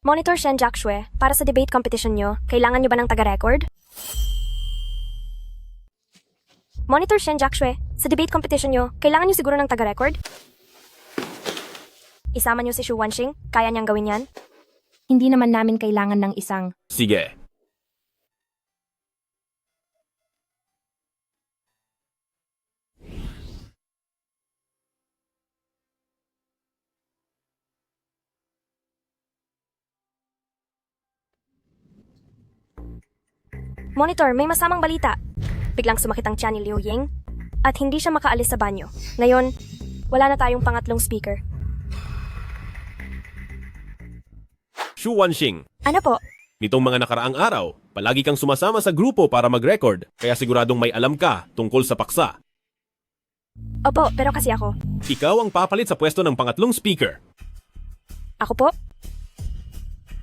Monitor Shen Jiaxue, para sa debate competition nyo, kailangan nyo ba ng taga-record? Monitor Shen Jiaxue, sa debate competition nyo, kailangan nyo siguro ng taga-record? Isama nyo si Shu Wanxing, kaya niyang gawin yan? hindi naman namin kailangan ng isang Sige. Monitor, may masamang balita. Biglang sumakit ang tiyan ni Liu Ying at hindi siya makaalis sa banyo. Ngayon, wala na tayong pangatlong speaker. Shu Wanxing. Ano po? Nitong mga nakaraang araw, palagi kang sumasama sa grupo para mag-record, kaya siguradong may alam ka tungkol sa paksa. Opo, pero kasi ako. Ikaw ang papalit sa pwesto ng pangatlong speaker. Ako po?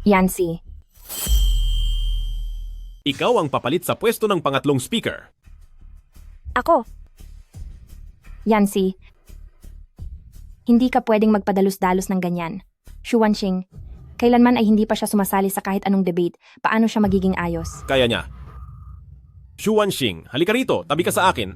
Yancy. Ikaw ang papalit sa pwesto ng pangatlong speaker. Ako? Yancy. Hindi ka pwedeng magpadalos-dalos ng ganyan. Shu Wanxing, kailanman ay hindi pa siya sumasali sa kahit anong debate. Paano siya magiging ayos? Kaya niya. Shu Wanxing, halika rito, tabi ka sa akin.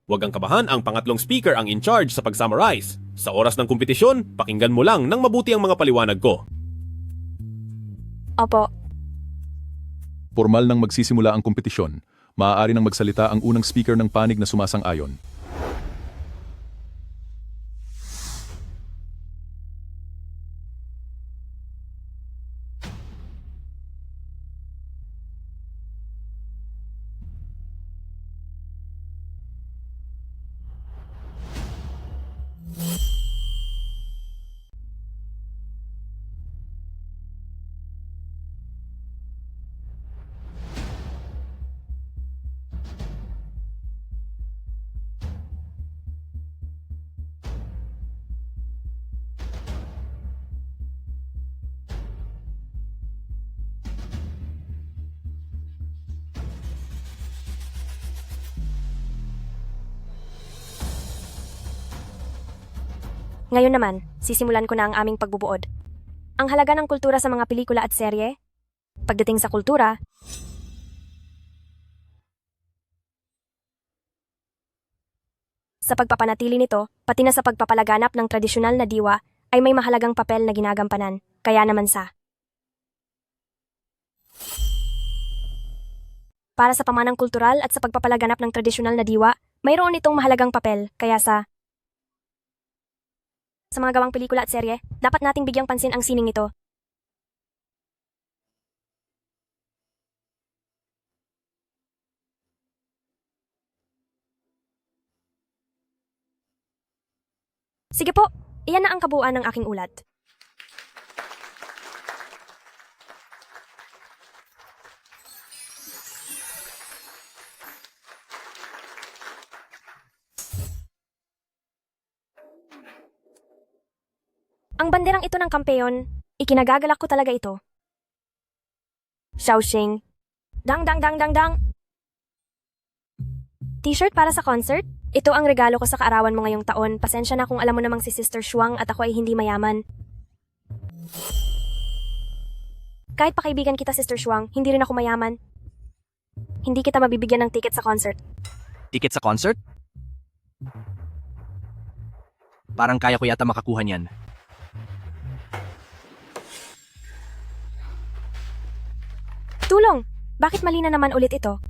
Huwag kang kabahan, ang pangatlong speaker ang in charge sa pag-summarize. Sa oras ng kompetisyon, pakinggan mo lang ng mabuti ang mga paliwanag ko. Opo. Formal nang magsisimula ang kompetisyon, maaari nang magsalita ang unang speaker ng panig na sumasang-ayon. Ngayon naman, sisimulan ko na ang aming pagbubuod. Ang halaga ng kultura sa mga pelikula at serye. Pagdating sa kultura, sa pagpapanatili nito, pati na sa pagpapalaganap ng tradisyonal na diwa, ay may mahalagang papel na ginagampanan. Kaya naman para sa pamanang kultural at sa pagpapalaganap ng tradisyonal na diwa, mayroon itong mahalagang papel. Kaya sa mga gawang pelikula at serye, dapat nating bigyang pansin ang sining ito. Sige po, iyan na ang kabuuan ng aking ulat. Ang banderang ito ng kampeon, ikinagagalak ko talaga ito. Xiaoxing. Dang dang dang dang dang. T-shirt para sa concert? Ito ang regalo ko sa kaarawan mo ngayong taon. Pasensya na kung alam mo namang si Sister Shuang at ako ay hindi mayaman. Kahit pa kaibigan kita, Sister Shuang, hindi rin ako mayaman. Hindi kita mabibigyan ng ticket sa concert. Ticket sa concert? Parang kaya ko yata makakuha niyan. Tulong! Bakit mali na naman ulit ito?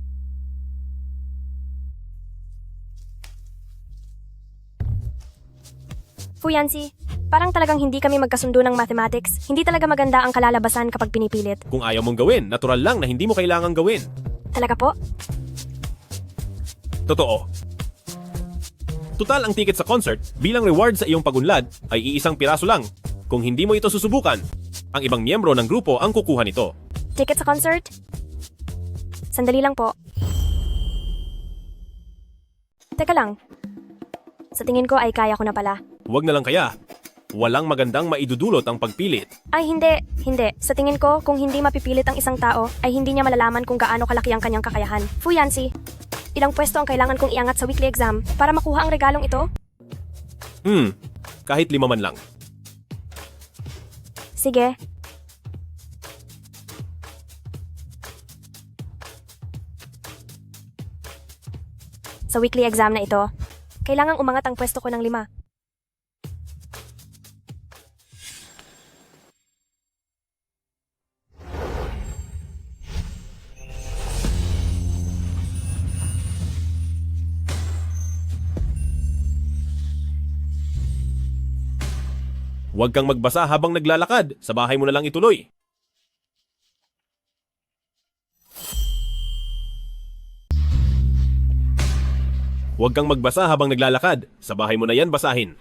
Fuyansi, parang talagang hindi kami magkasundo ng mathematics. Hindi talaga maganda ang kalalabasan kapag pinipilit. Kung ayaw mong gawin, natural lang na hindi mo kailangang gawin. Talaga po? Totoo. Tutal ang ticket sa concert bilang reward sa iyong pagunlad ay iisang piraso lang. Kung hindi mo ito susubukan, ang ibang miyembro ng grupo ang kukuha nito. Ticket sa concert? Sandali lang po. Teka lang. Sa tingin ko ay kaya ko na pala. Huwag na lang kaya. Walang magandang maidudulot ang pagpilit. Ay hindi. Sa tingin ko, kung hindi mapipilit ang isang tao, ay hindi niya malalaman kung gaano kalaki ang kanyang kakayahan. Fuyansi, ilang pwesto ang kailangan kong iangat sa weekly exam para makuha ang regalong ito? Kahit 5 man lang. Sige. Sa weekly exam na ito, kailangang umangat ang pwesto ko ng 5. Huwag kang magbasa habang naglalakad. Sa bahay mo na lang ituloy. Huwag kang magbasa habang naglalakad. Sa bahay mo na yan basahin.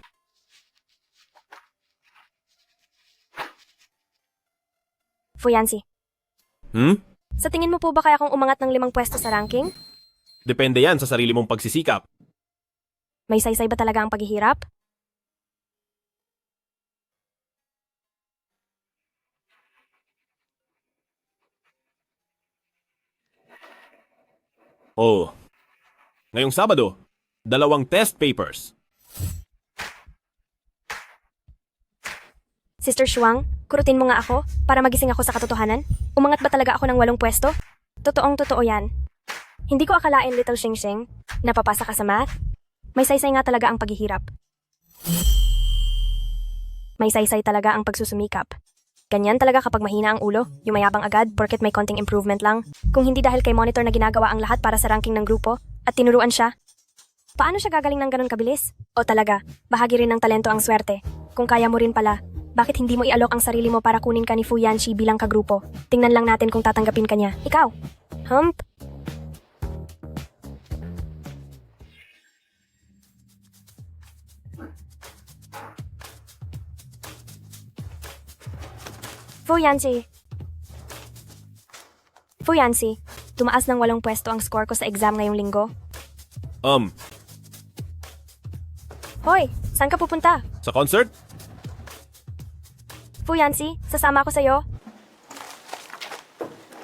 Fuyansi, sa tingin mo po ba kaya kong umangat ng 5 pwesto sa ranking? Depende yan sa sarili mong pagsisikap. May saysay ba talaga ang paghihirap? Oh. Ngayong Sabado, 2 test papers. Sister Shuang, kurutin mo nga ako para magising ako sa katotohanan. Umangat ba talaga ako ng 8 pwesto? Totoong-totoo yan. Hindi ko akalain, Little Xingxing, napapasa ka sa math. May saysay nga talaga ang paghihirap. May saysay talaga ang pagsusumikap. Ganyan talaga kapag mahina ang ulo, yumayabang agad porket may konting improvement lang. Kung hindi dahil kay Monitor na ginagawa ang lahat para sa ranking ng grupo at tinuruan siya, paano siya gagaling ng ganun kabilis? O talaga, bahagi rin ng talento ang swerte. Kung kaya mo rin pala, bakit hindi mo ialok ang sarili mo para kunin ka ni Fuyanshi bilang kagrupo? Tingnan lang natin kung tatanggapin ka niya. Ikaw, hump? Fuyanshi, tumaas ng 8 pwesto ang score ko sa exam ngayong linggo. Hoy, saan ka pupunta? Sa concert? Fuyanshi, sasama ako sa'yo.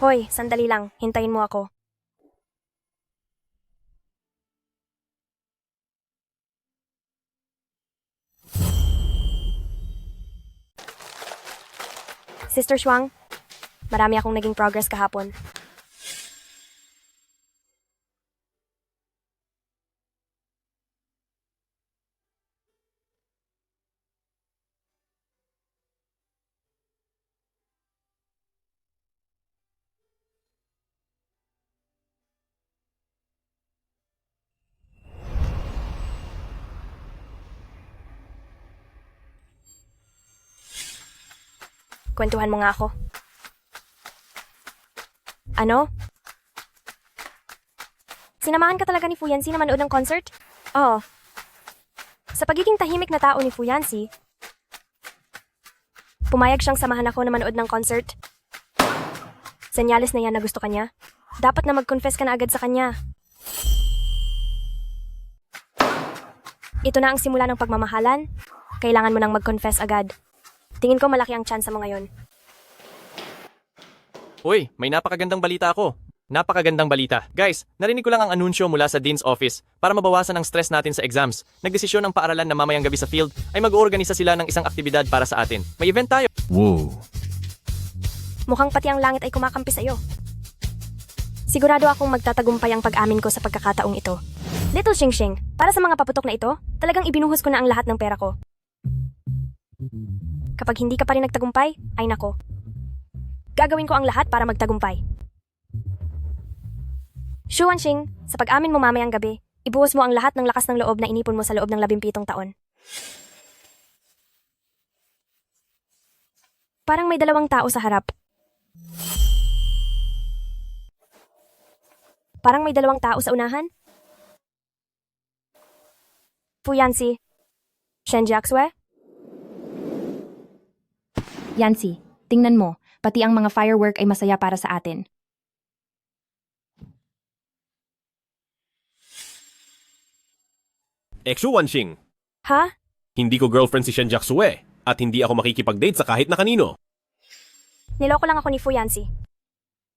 Hoy, sandali lang, hintayin mo ako. Sister Shuang, marami akong naging progress kahapon. Kwentuhan mo nga ako. Ano? Sinamahan ka talaga ni Fuyanshi na manood ng concert? Oo. Sa pagiging tahimik na tao ni Fuyanshi, pumayag siyang samahan ako na manood ng concert. Senyales na yan na gusto kanya. Dapat na mag-confess ka na agad sa kanya. Ito na ang simula ng pagmamahalan. Kailangan mo nang mag-confess agad. Tingin ko malaki ang tsansa mo ngayon. Uy, may napakagandang balita ako. Napakagandang balita. Guys, narinig ko lang ang anunsyo mula sa Dean's Office para mabawasan ang stress natin sa exams. Nagdesisyon ang paaralan na mamayang gabi sa field ay mag-oorganisa sila ng isang aktibidad para sa atin. May event tayo. Wow. Mukhang pati ang langit ay kumakampi sa'yo. Sigurado akong magtatagumpay ang pag-amin ko sa pagkakataong ito. Little Xingxing, para sa mga paputok na ito, talagang ibinuhos ko na ang lahat ng pera ko. Kapag hindi ka pa rin nagtagumpay, ay nako. Gagawin ko ang lahat para magtagumpay. Xu Wanxing, sa pag-amin mo mamayang gabi, ibuhos mo ang lahat ng lakas ng loob na inipon mo sa loob ng 17 taon. Parang may 2 tao sa harap. Parang may 2 tao sa unahan. Fu Yanxi. Shen Jiaxue. Yancy, tingnan mo, pati ang mga firework ay masaya para sa atin. Xu Wanxing, Ha? hindi ko girlfriend si Shen Jiaxue at hindi ako makikipag-date sa kahit na kanino. Niloko lang ako ni Fu Yanxi.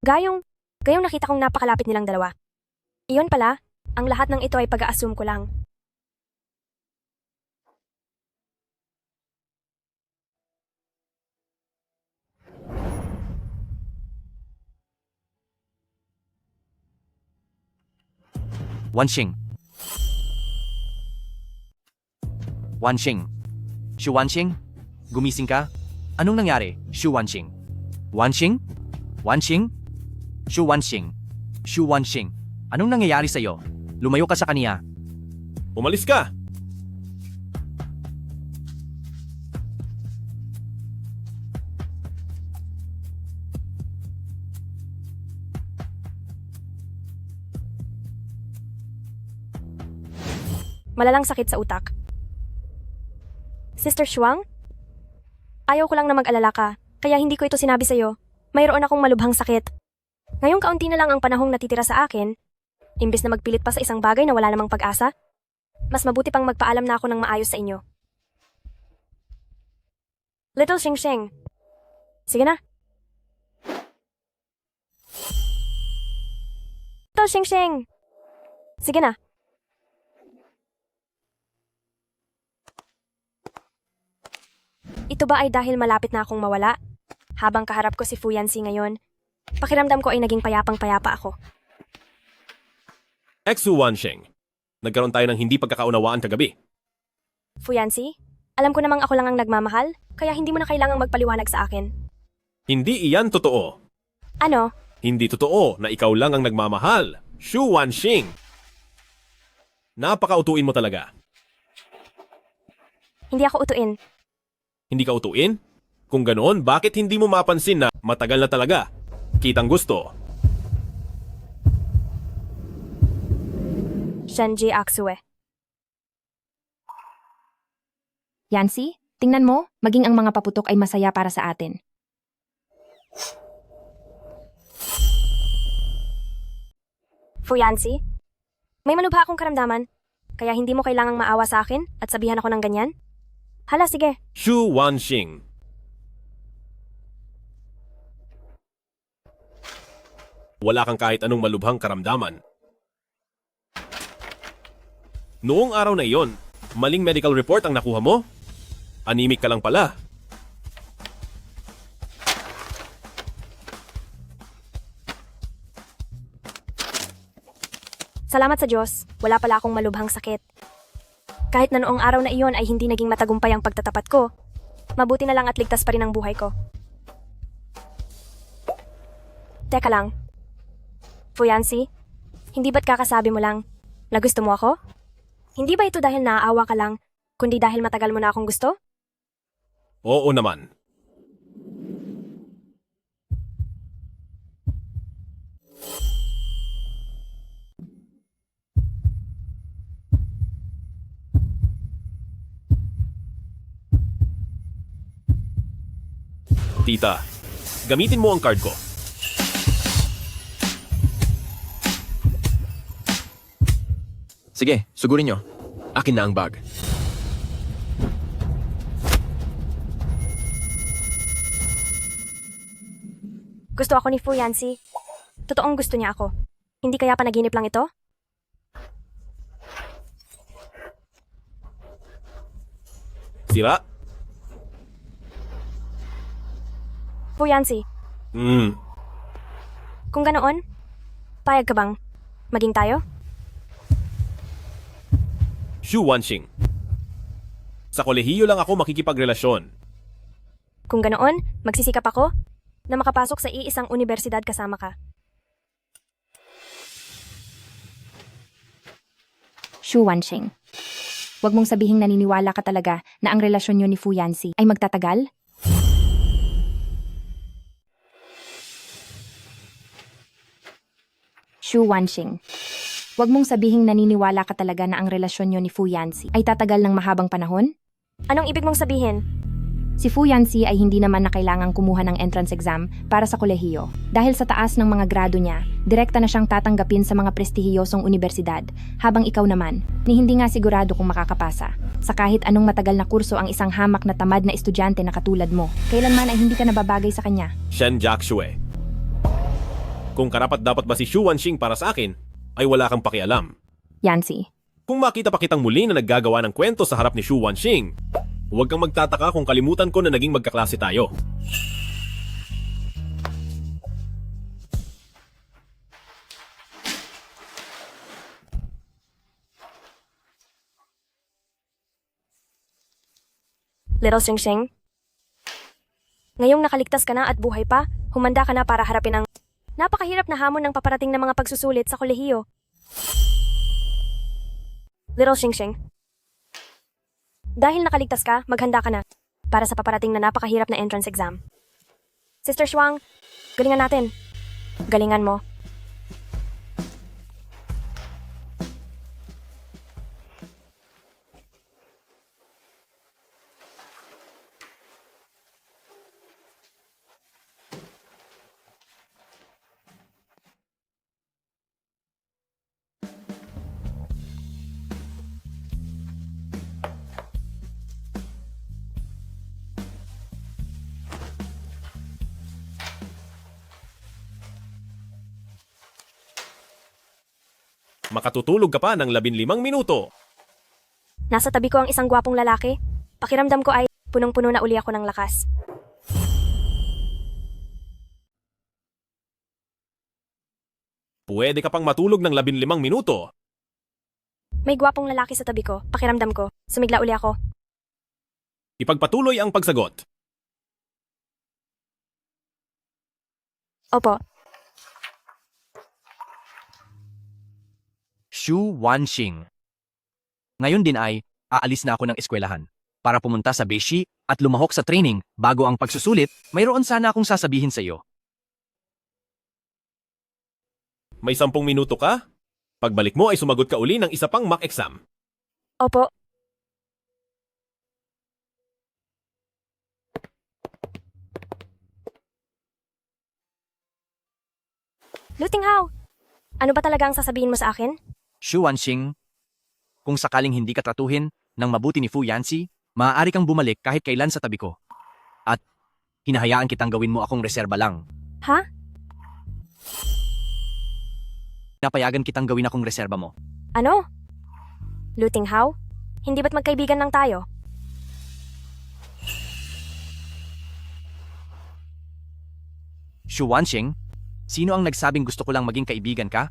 Gayong nakita kong napakalapit nilang dalawa. Iyon pala, ang lahat ng ito ay pag-a-assume ko lang. Wanxing. Wanxing. Xu Wanxing? Gumising ka? Anong nangyari, Xu Wanxing? Wanxing? Wanxing? Xu Wanxing. Xu Wanxing. Anong nangyayari sa'yo? Lumayo ka sa kaniya. Umalis ka! Malalang sakit sa utak. Sister Shuang? Ayaw ko lang na mag-alala ka, kaya hindi ko ito sinabi sa'yo. Mayroon akong malubhang sakit. Ngayong kaunti na lang ang panahong natitira sa akin, imbes na magpilit pa sa isang bagay na wala namang pag-asa, mas mabuti pang magpaalam na ako ng maayos sa inyo. Little Xingxing. Sige na. Little Xingxing. Sige na. Ito ba ay dahil malapit na akong mawala? Habang kaharap ko si Fu Yanxi ngayon, pakiramdam ko ay naging payapang-payapa ako. Xu Wanxing, nagkaroon tayo ng hindi pagkakaunawaan kagabi. Fu Yanxi, alam ko namang ako lang ang nagmamahal, kaya hindi mo na kailangang magpaliwanag sa akin. Hindi iyan totoo. Ano? Hindi totoo na ikaw lang ang nagmamahal. Xu Wanxing. Napakautuin mo talaga. Hindi ako utuin. Hindi ka utuin? Kung ganoon, bakit hindi mo mapansin na matagal na talaga? Kitang gusto. Shen Jiaxue. Yancy, tingnan mo, maging ang mga paputok ay masaya para sa atin. Fu Yanxi, may malubha akong karamdaman, kaya hindi mo kailangang maawa sa akin at sabihan ako ng ganyan? Hala, sige. Xu Wanxing. Wala kang kahit anong malubhang karamdaman. Noong araw na iyon, maling medical report ang nakuha mo? Anemic ka lang pala. Salamat sa Diyos, wala pala akong malubhang sakit. Kahit na noong araw na iyon ay hindi naging matagumpay ang pagtatapat ko, mabuti na lang at ligtas pa rin ang buhay ko. Teka lang. Fu Yanxi, hindi ba't kakasabi mo lang na gusto mo ako? Hindi ba ito dahil naaawa ka lang, kundi dahil matagal mo na akong gusto? Oo naman. Tita, gamitin mo ang card ko. Sige, sugurin nyo. Akin na ang bag. Gusto ako ni Fu Yancy. Totoong gusto niya ako. Hindi kaya panaginip lang ito? Sira? Fu Yancy, kung ganoon, payag ka bang maging tayo? Xu Wanxing. Sa kolehiyo lang ako makikipagrelasyon. Kung ganoon, magsisikap ako na makapasok sa iisang universidad kasama ka. Xu Wanxing. Huwag mong sabihing naniniwala ka talaga na ang relasyon niyo ni Fu Yancy ay magtatagal? Xu Wanxing. Huwag mong sabihing naniniwala ka talaga na ang relasyon niyo ni Fu Yancy ay tatagal ng mahabang panahon? Anong ibig mong sabihin? Si Fu Yancy ay hindi naman na kailangang kumuha ng entrance exam para sa kolehiyo. Dahil sa taas ng mga grado niya, direkta na siyang tatanggapin sa mga prestihiyosong universidad, habang ikaw naman, ni hindi nga sigurado kung makakapasa. Sa kahit anong matagal na kurso ang isang hamak na tamad na estudyante na katulad mo, kailanman ay hindi ka nababagay sa kanya. Shen Jiaxue. Kung karapat dapat ba si Xu Wanxing para sa akin, ay wala kang pakialam. Yancy. Kung makita pa kitang muli na naggagawa ng kwento sa harap ni Xu Wanxing, huwag kang magtataka kung kalimutan ko na naging magkaklase tayo. Little Xing Xing? Ngayong nakaligtas ka na at buhay pa, humanda ka na para harapin ang napakahirap na hamon ng paparating na mga pagsusulit sa kolehiyo. Little Xing Xing. Dahil nakaligtas ka, maghanda ka na para sa paparating na napakahirap na entrance exam. Sister Shuang, galingan natin. Galingan mo. Makatutulog ka pa ng 15 minuto. Nasa tabi ko ang isang gwapong lalaki. Pakiramdam ko ay punong-puno na uli ako ng lakas. Pwede ka pang matulog ng 15 minuto. May gwapong lalaki sa tabi ko. Pakiramdam ko. Sumigla uli ako. Ipagpatuloy ang pagsagot. Opo. Xu Wanxing. Ngayon din ay, aalis na ako ng eskwelahan para pumunta sa Beshi at lumahok sa training bago ang pagsusulit, mayroon sana akong sasabihin sa iyo. May 10 minuto ka? Pagbalik mo ay sumagot ka uli ng isa pang mock exam. Opo. Luting Hao, ano ba talaga ang sasabihin mo sa akin? Xu Wanxing, kung sakaling hindi ka tratuhin ng mabuti ni Fu Yancy, maaari kang bumalik kahit kailan sa tabi ko. At hinahayaan kitang gawin mo akong reserba lang. Ha? Napayagan kitang gawin akong reserba mo. Ano? Luting Hao, hindi ba't magkaibigan lang tayo? Xu Wanxing, sino ang nagsabing gusto ko lang maging kaibigan ka?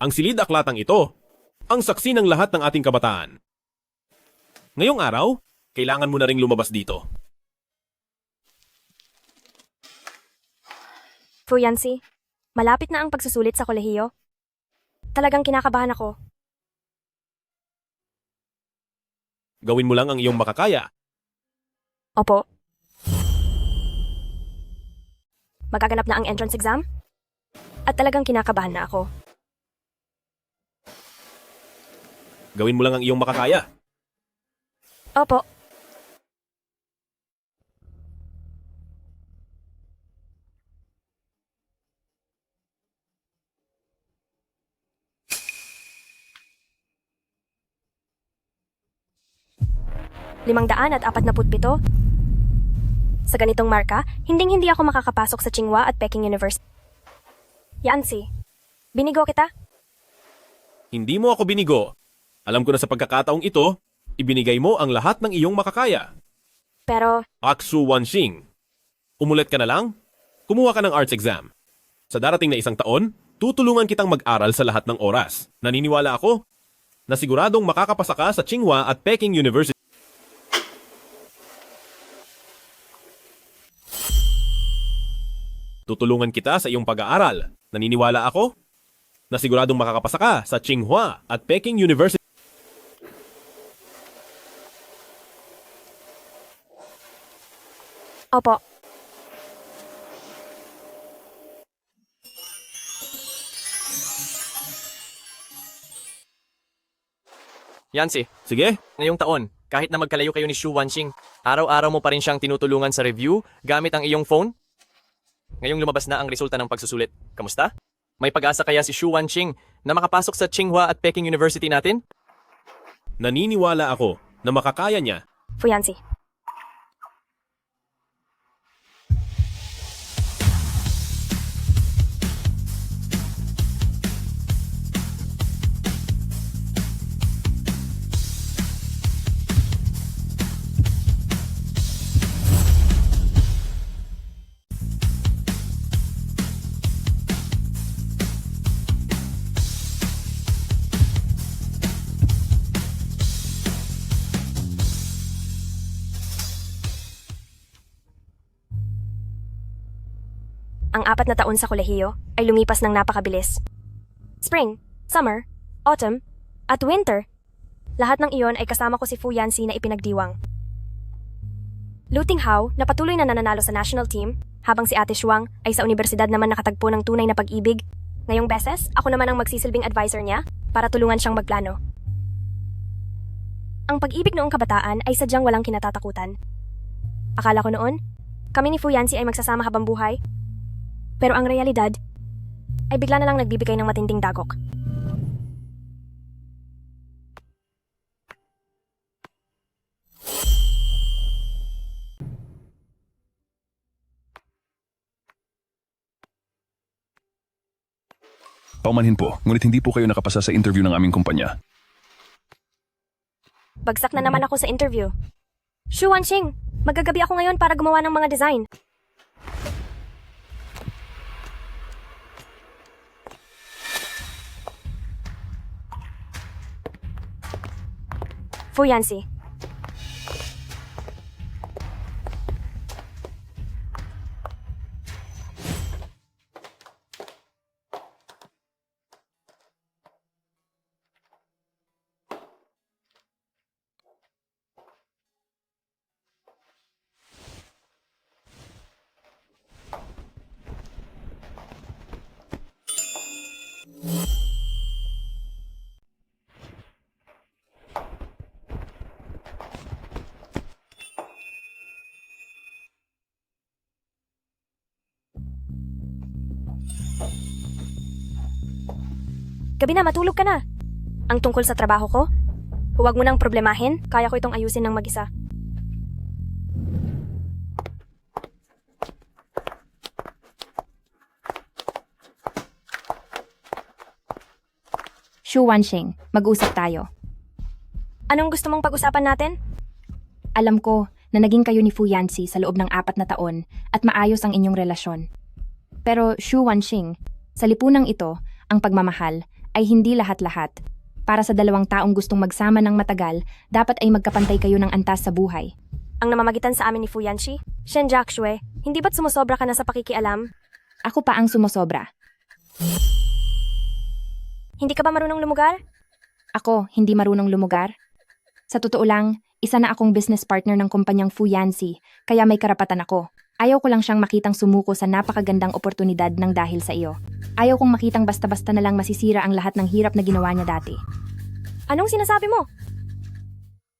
Ang silid-aklatang ito, ang saksi ng lahat ng ating kabataan. Ngayong araw, kailangan mo na ring lumabas dito. Fu Yancy, malapit na ang pagsusulit sa kolehiyo. Talagang kinakabahan ako. Gawin mo lang ang iyong makakaya. Opo. Magaganap na ang entrance exam? At talagang kinakabahan na ako. Gawin mo lang ang iyong makakaya. Opo. 547. Sa ganitong marka, hindi ako makakapasok sa Tsinghua at Peking University. Yancy, binigo kita? Hindi mo ako binigo. Alam ko na sa pagkakataong ito, ibinigay mo ang lahat ng iyong makakaya. Pero, Aksu Wanxing, umulit ka na lang? Kumuha ka ng arts exam. Sa darating na isang taon, tutulungan kitang mag-aral sa lahat ng oras. Naniniwala ako na siguradong makakapasa ka sa Tsinghua at Peking University. Tutulungan kita sa iyong pag-aaral. Naniniwala ako na siguradong makakapasa ka sa Tsinghua at Peking University. opo, Yancy, Sige, ngayong taon, kahit na magkalayo kayo ni Shu Wanxing, araw-araw mo pa rin siyang tinutulungan sa review gamit ang iyong phone? Ngayong lumabas na ang resulta ng pagsusulit. Kamusta? May pag-asa kaya si Shu Wanxing na makapasok sa Tsinghua at Peking University natin? naniniwala ako na makakaya niya. Fu Yancy. Ang 4 na taon sa kolehiyo ay lumipas ng napakabilis. Spring, summer, autumn, at winter. Lahat ng iyon ay kasama ko si Fu Yancy na ipinagdiwang. Lu Tinghao na patuloy na nananalo sa national team, habang si Ate Shuang ay sa universidad naman nakatagpo ng tunay na pag-ibig. Ngayong beses, ako naman ang magsisilbing advisor niya para tulungan siyang magplano. Ang pag-ibig noong kabataan ay sadyang walang kinatatakutan. Akala ko noon, kami ni Fu Yancy ay magsasama habang buhay. Pero ang realidad ay bigla na lang nagbibigay ng matinding dagok. Paumanhin po, ngunit hindi po kayo nakapasa sa interview ng aming kumpanya. Bagsak na naman ako sa interview. Shu Wanxing, magagabi ako ngayon para gumawa ng mga design. Fu Yancy. Gabi na, matulog ka na. Ang tungkol sa trabaho ko, huwag mo nang problemahin, kaya ko itong ayusin ng mag-isa. Shu Wanxing, mag-usap tayo. Anong gusto mong pag-usapan natin? Alam ko na naging kayo ni Fu Yancy sa loob ng 4 na taon at maayos ang inyong relasyon. Pero Shu Wanxing, sa lipunang ito, ang pagmamahal ay hindi lahat-lahat. Para sa 2 taong gustong magsama ng matagal, dapat ay magkapantay kayo ng antas sa buhay. Ang namamagitan sa amin ni Fu Yancy, Shen Jiaxue, hindi ba't sumusobra ka na sa pakikialam? Ako pa ang sumosobra. Hindi ka ba marunong lumugar? Ako, hindi marunong lumugar. Sa totoo lang, isa na akong business partner ng kumpanyang Fu Yancy, kaya may karapatan ako. Ayaw ko lang siyang makitang sumuko sa napakagandang oportunidad ng dahil sa iyo. Ayaw kong makitang basta-basta na lang masisira ang lahat ng hirap na ginawa niya dati. Anong sinasabi mo?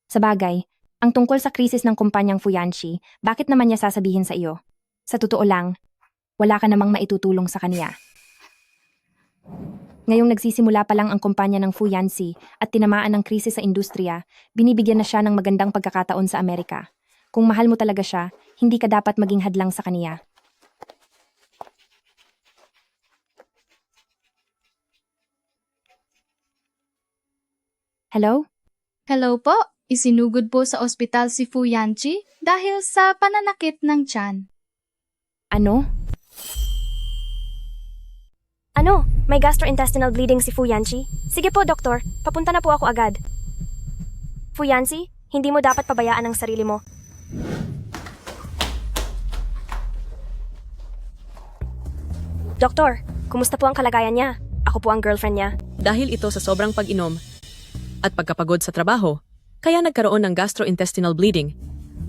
Sa bagay, ang tungkol sa krisis ng kumpanyang Fu Yancy, bakit naman niya sasabihin sa iyo? Sa totoo lang, wala ka namang maitutulong sa kaniya. Ngayong nagsisimula pa lang ang kumpanya ng Fuyansi at tinamaan ng krisis sa industriya, binibigyan na siya ng magandang pagkakataon sa Amerika. Kung mahal mo talaga siya, hindi ka dapat maging hadlang sa kaniya. Hello? Hello po, isinugod po sa ospital si Fu Yanchi dahil sa pananakit ng tiyan. Ano? Ano? May gastrointestinal bleeding si Fu Yanchi? Sige po, doktor. Papunta na po ako agad. Fu Yanchi, hindi mo dapat pabayaan ang sarili mo. Doktor, kumusta po ang kalagayan niya? Ako po ang girlfriend niya. Dahil ito sa sobrang pag-inom at pagkapagod sa trabaho, kaya nagkaroon ng gastrointestinal bleeding.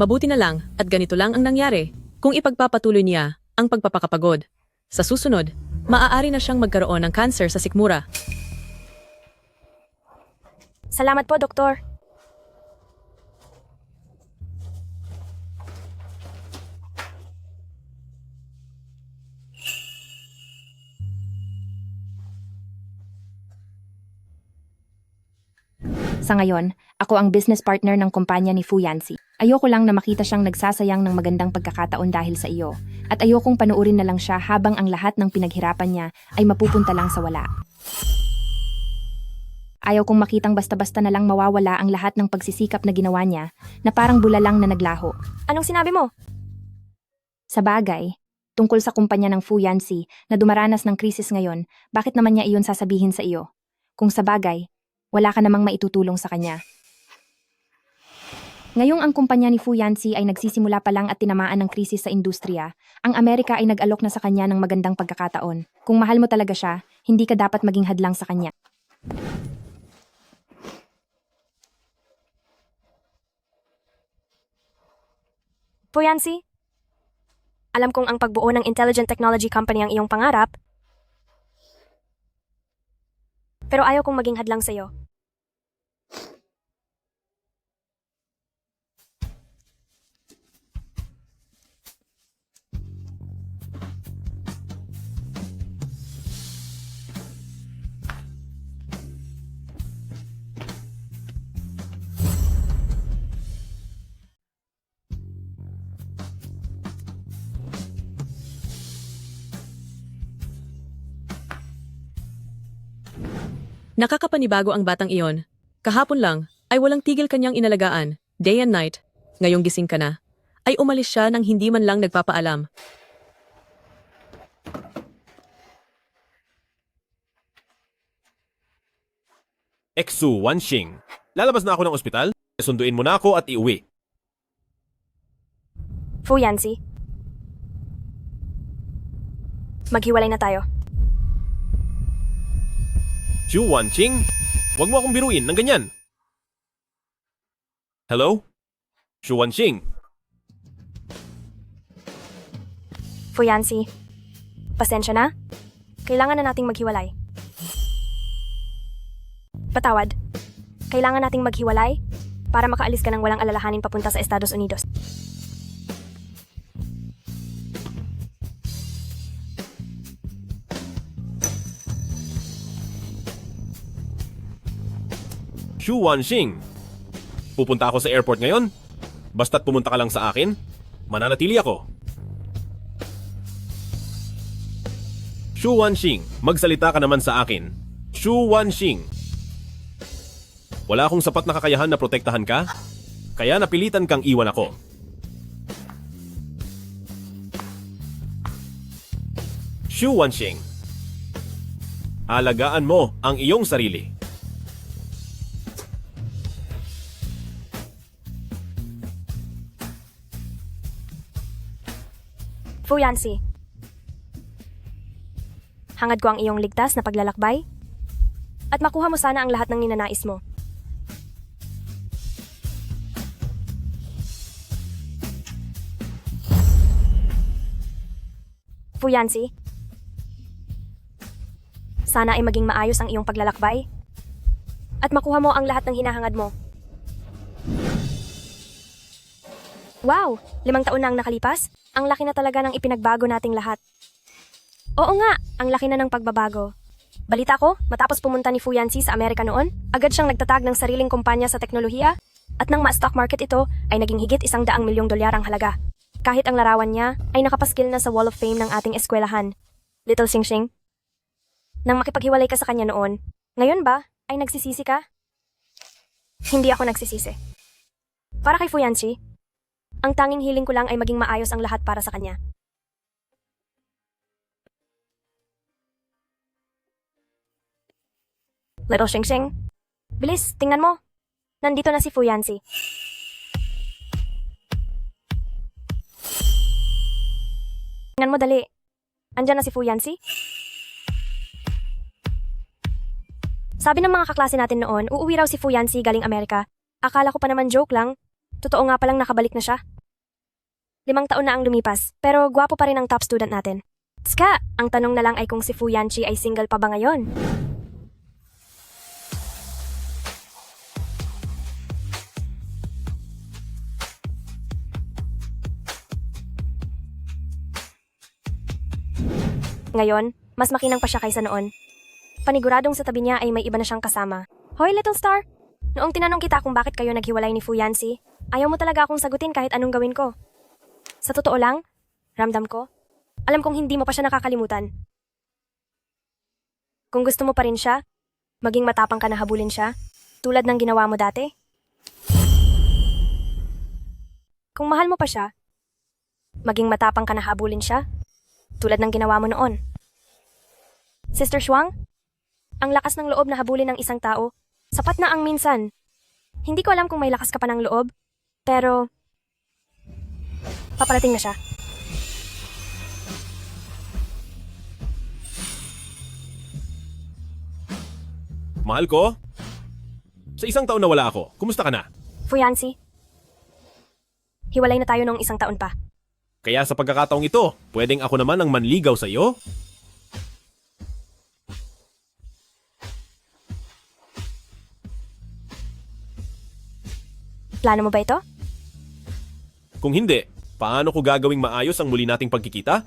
Mabuti na lang at ganito lang ang nangyari kung ipagpapatuloy niya ang pagpapakapagod. Sa susunod, maaari na siyang magkaroon ng cancer sa sikmura. Salamat po, doktor. Sa ngayon, ako ang business partner ng kumpanya ni Fuyansi. Ayoko lang na makita siyang nagsasayang ng magandang pagkakataon dahil sa iyo. At ayokong panuurin na lang siya habang ang lahat ng pinaghirapan niya ay mapupunta lang sa wala. Ayaw kong makitang basta-basta na lang mawawala ang lahat ng pagsisikap na ginawa niya na parang bulalang na naglaho. Anong sinabi mo? Sa bagay, tungkol sa kumpanya ng Fuyansi na dumaranas ng krisis ngayon, bakit naman niya iyon sasabihin sa iyo? Kung sa bagay, wala ka namang maitutulong sa kanya. Ngayong ang kumpanya ni Fuyansi ay nagsisimula pa lang at tinamaan ng krisis sa industriya, ang Amerika ay nag-alok na sa kanya ng magandang pagkakataon. Kung mahal mo talaga siya, hindi ka dapat maging hadlang sa kanya. Fuyansi, alam kong ang pagbuo ng intelligent technology company ang iyong pangarap, pero ayaw kong maging hadlang sa iyo. Nakakapanibago ang batang iyon. Kahapon lang ay walang tigil kanyang inalagaan, day and night. Ngayong gising ka na, ay umalis siya nang hindi man lang nagpapaalam. Exu Wanxing, lalabas na ako ng ospital. Sunduin mo na ako at iuwi. Fuyansi, maghiwalay na tayo. Xu Wanqing, huwag mo akong biruin ng ganyan. Hello? Xu Wanqing. Fuyansi, pasensya na. Kailangan na nating maghiwalay. Patawad. Kailangan nating maghiwalay para makaalis ka ng walang alalahanin papunta sa Estados Unidos. Xu Wanxing, pupunta ako sa airport ngayon. Basta't pumunta ka lang sa akin, mananatili ako. Xu Wanxing, magsalita ka naman sa akin. Xu Wanxing. Wala akong sapat na kakayahan na protektahan ka, kaya napilitan kang iwan ako. Xu Wanxing, alagaan mo ang iyong sarili. Fuyansi, hangad ko ang iyong ligtas na paglalakbay at makuha mo sana ang lahat ng ninanais mo. Fuyansi, sana ay maging maayos ang iyong paglalakbay at makuha mo ang lahat ng hinahangad mo. Wow! 5 taon na ang nakalipas? Ang laki na talaga ng ipinagbago nating lahat. Oo nga, ang laki na ng pagbabago. Balita ko, matapos pumunta ni Fu Yanxi sa Amerika noon, agad siyang nagtatag ng sariling kumpanya sa teknolohiya at nang ma-stock market ito ay naging higit $100 milyong ang halaga. Kahit ang larawan niya ay nakapaskil na sa Wall of Fame ng ating eskwelahan. Little Xingxing, nang makipaghiwalay ka sa kanya noon, ngayon ba ay nagsisisi ka? Hindi ako nagsisisi. Para kay Fu Yanxi, ang tanging hiling ko lang ay maging maayos ang lahat para sa kanya. Little Xingxing, bilis, tingnan mo. Nandito na si Fu Yanxi. Tingnan mo dali. Andyan na si Fu Yanxi. Sabi ng mga kaklase natin noon, uuwi raw si Fu Yanxi galing Amerika. Akala ko pa naman joke lang. Totoo nga palang nakabalik na siya. 5 taon na ang lumipas, pero gwapo pa rin ang top student natin. Ska, ang tanong na lang ay kung si Fu Yanxi ay single pa ba ngayon? Ngayon, mas makinang pa siya kaysa noon. Paniguradong sa tabi niya ay may iba na siyang kasama. Hoy, Little Star! Noong tinanong kita kung bakit kayo naghiwalay ni Fu Yanxi, ayaw mo talaga akong sagutin kahit anong gawin ko. Sa totoo lang, ramdam ko, alam kong hindi mo pa siya nakakalimutan. Kung gusto mo pa rin siya, maging matapang ka na habulin siya, tulad ng ginawa mo dati. Kung mahal mo pa siya, maging matapang ka na habulin siya, tulad ng ginawa mo noon. Sister Shuang, ang lakas ng loob na habulin ng isang tao, sapat na ang minsan. Hindi ko alam kung may lakas ka pa ng loob, pero paparating na siya. Mahal ko? Sa 1 taon na wala ako, kumusta ka na? Fu Yanxi, hiwalay na tayo noong 1 taon pa. Kaya sa pagkakataong ito, pwedeng ako naman ang manligaw sa iyo? Plano mo ba ito? Kung hindi, paano ko gagawing maayos ang muli nating pagkikita?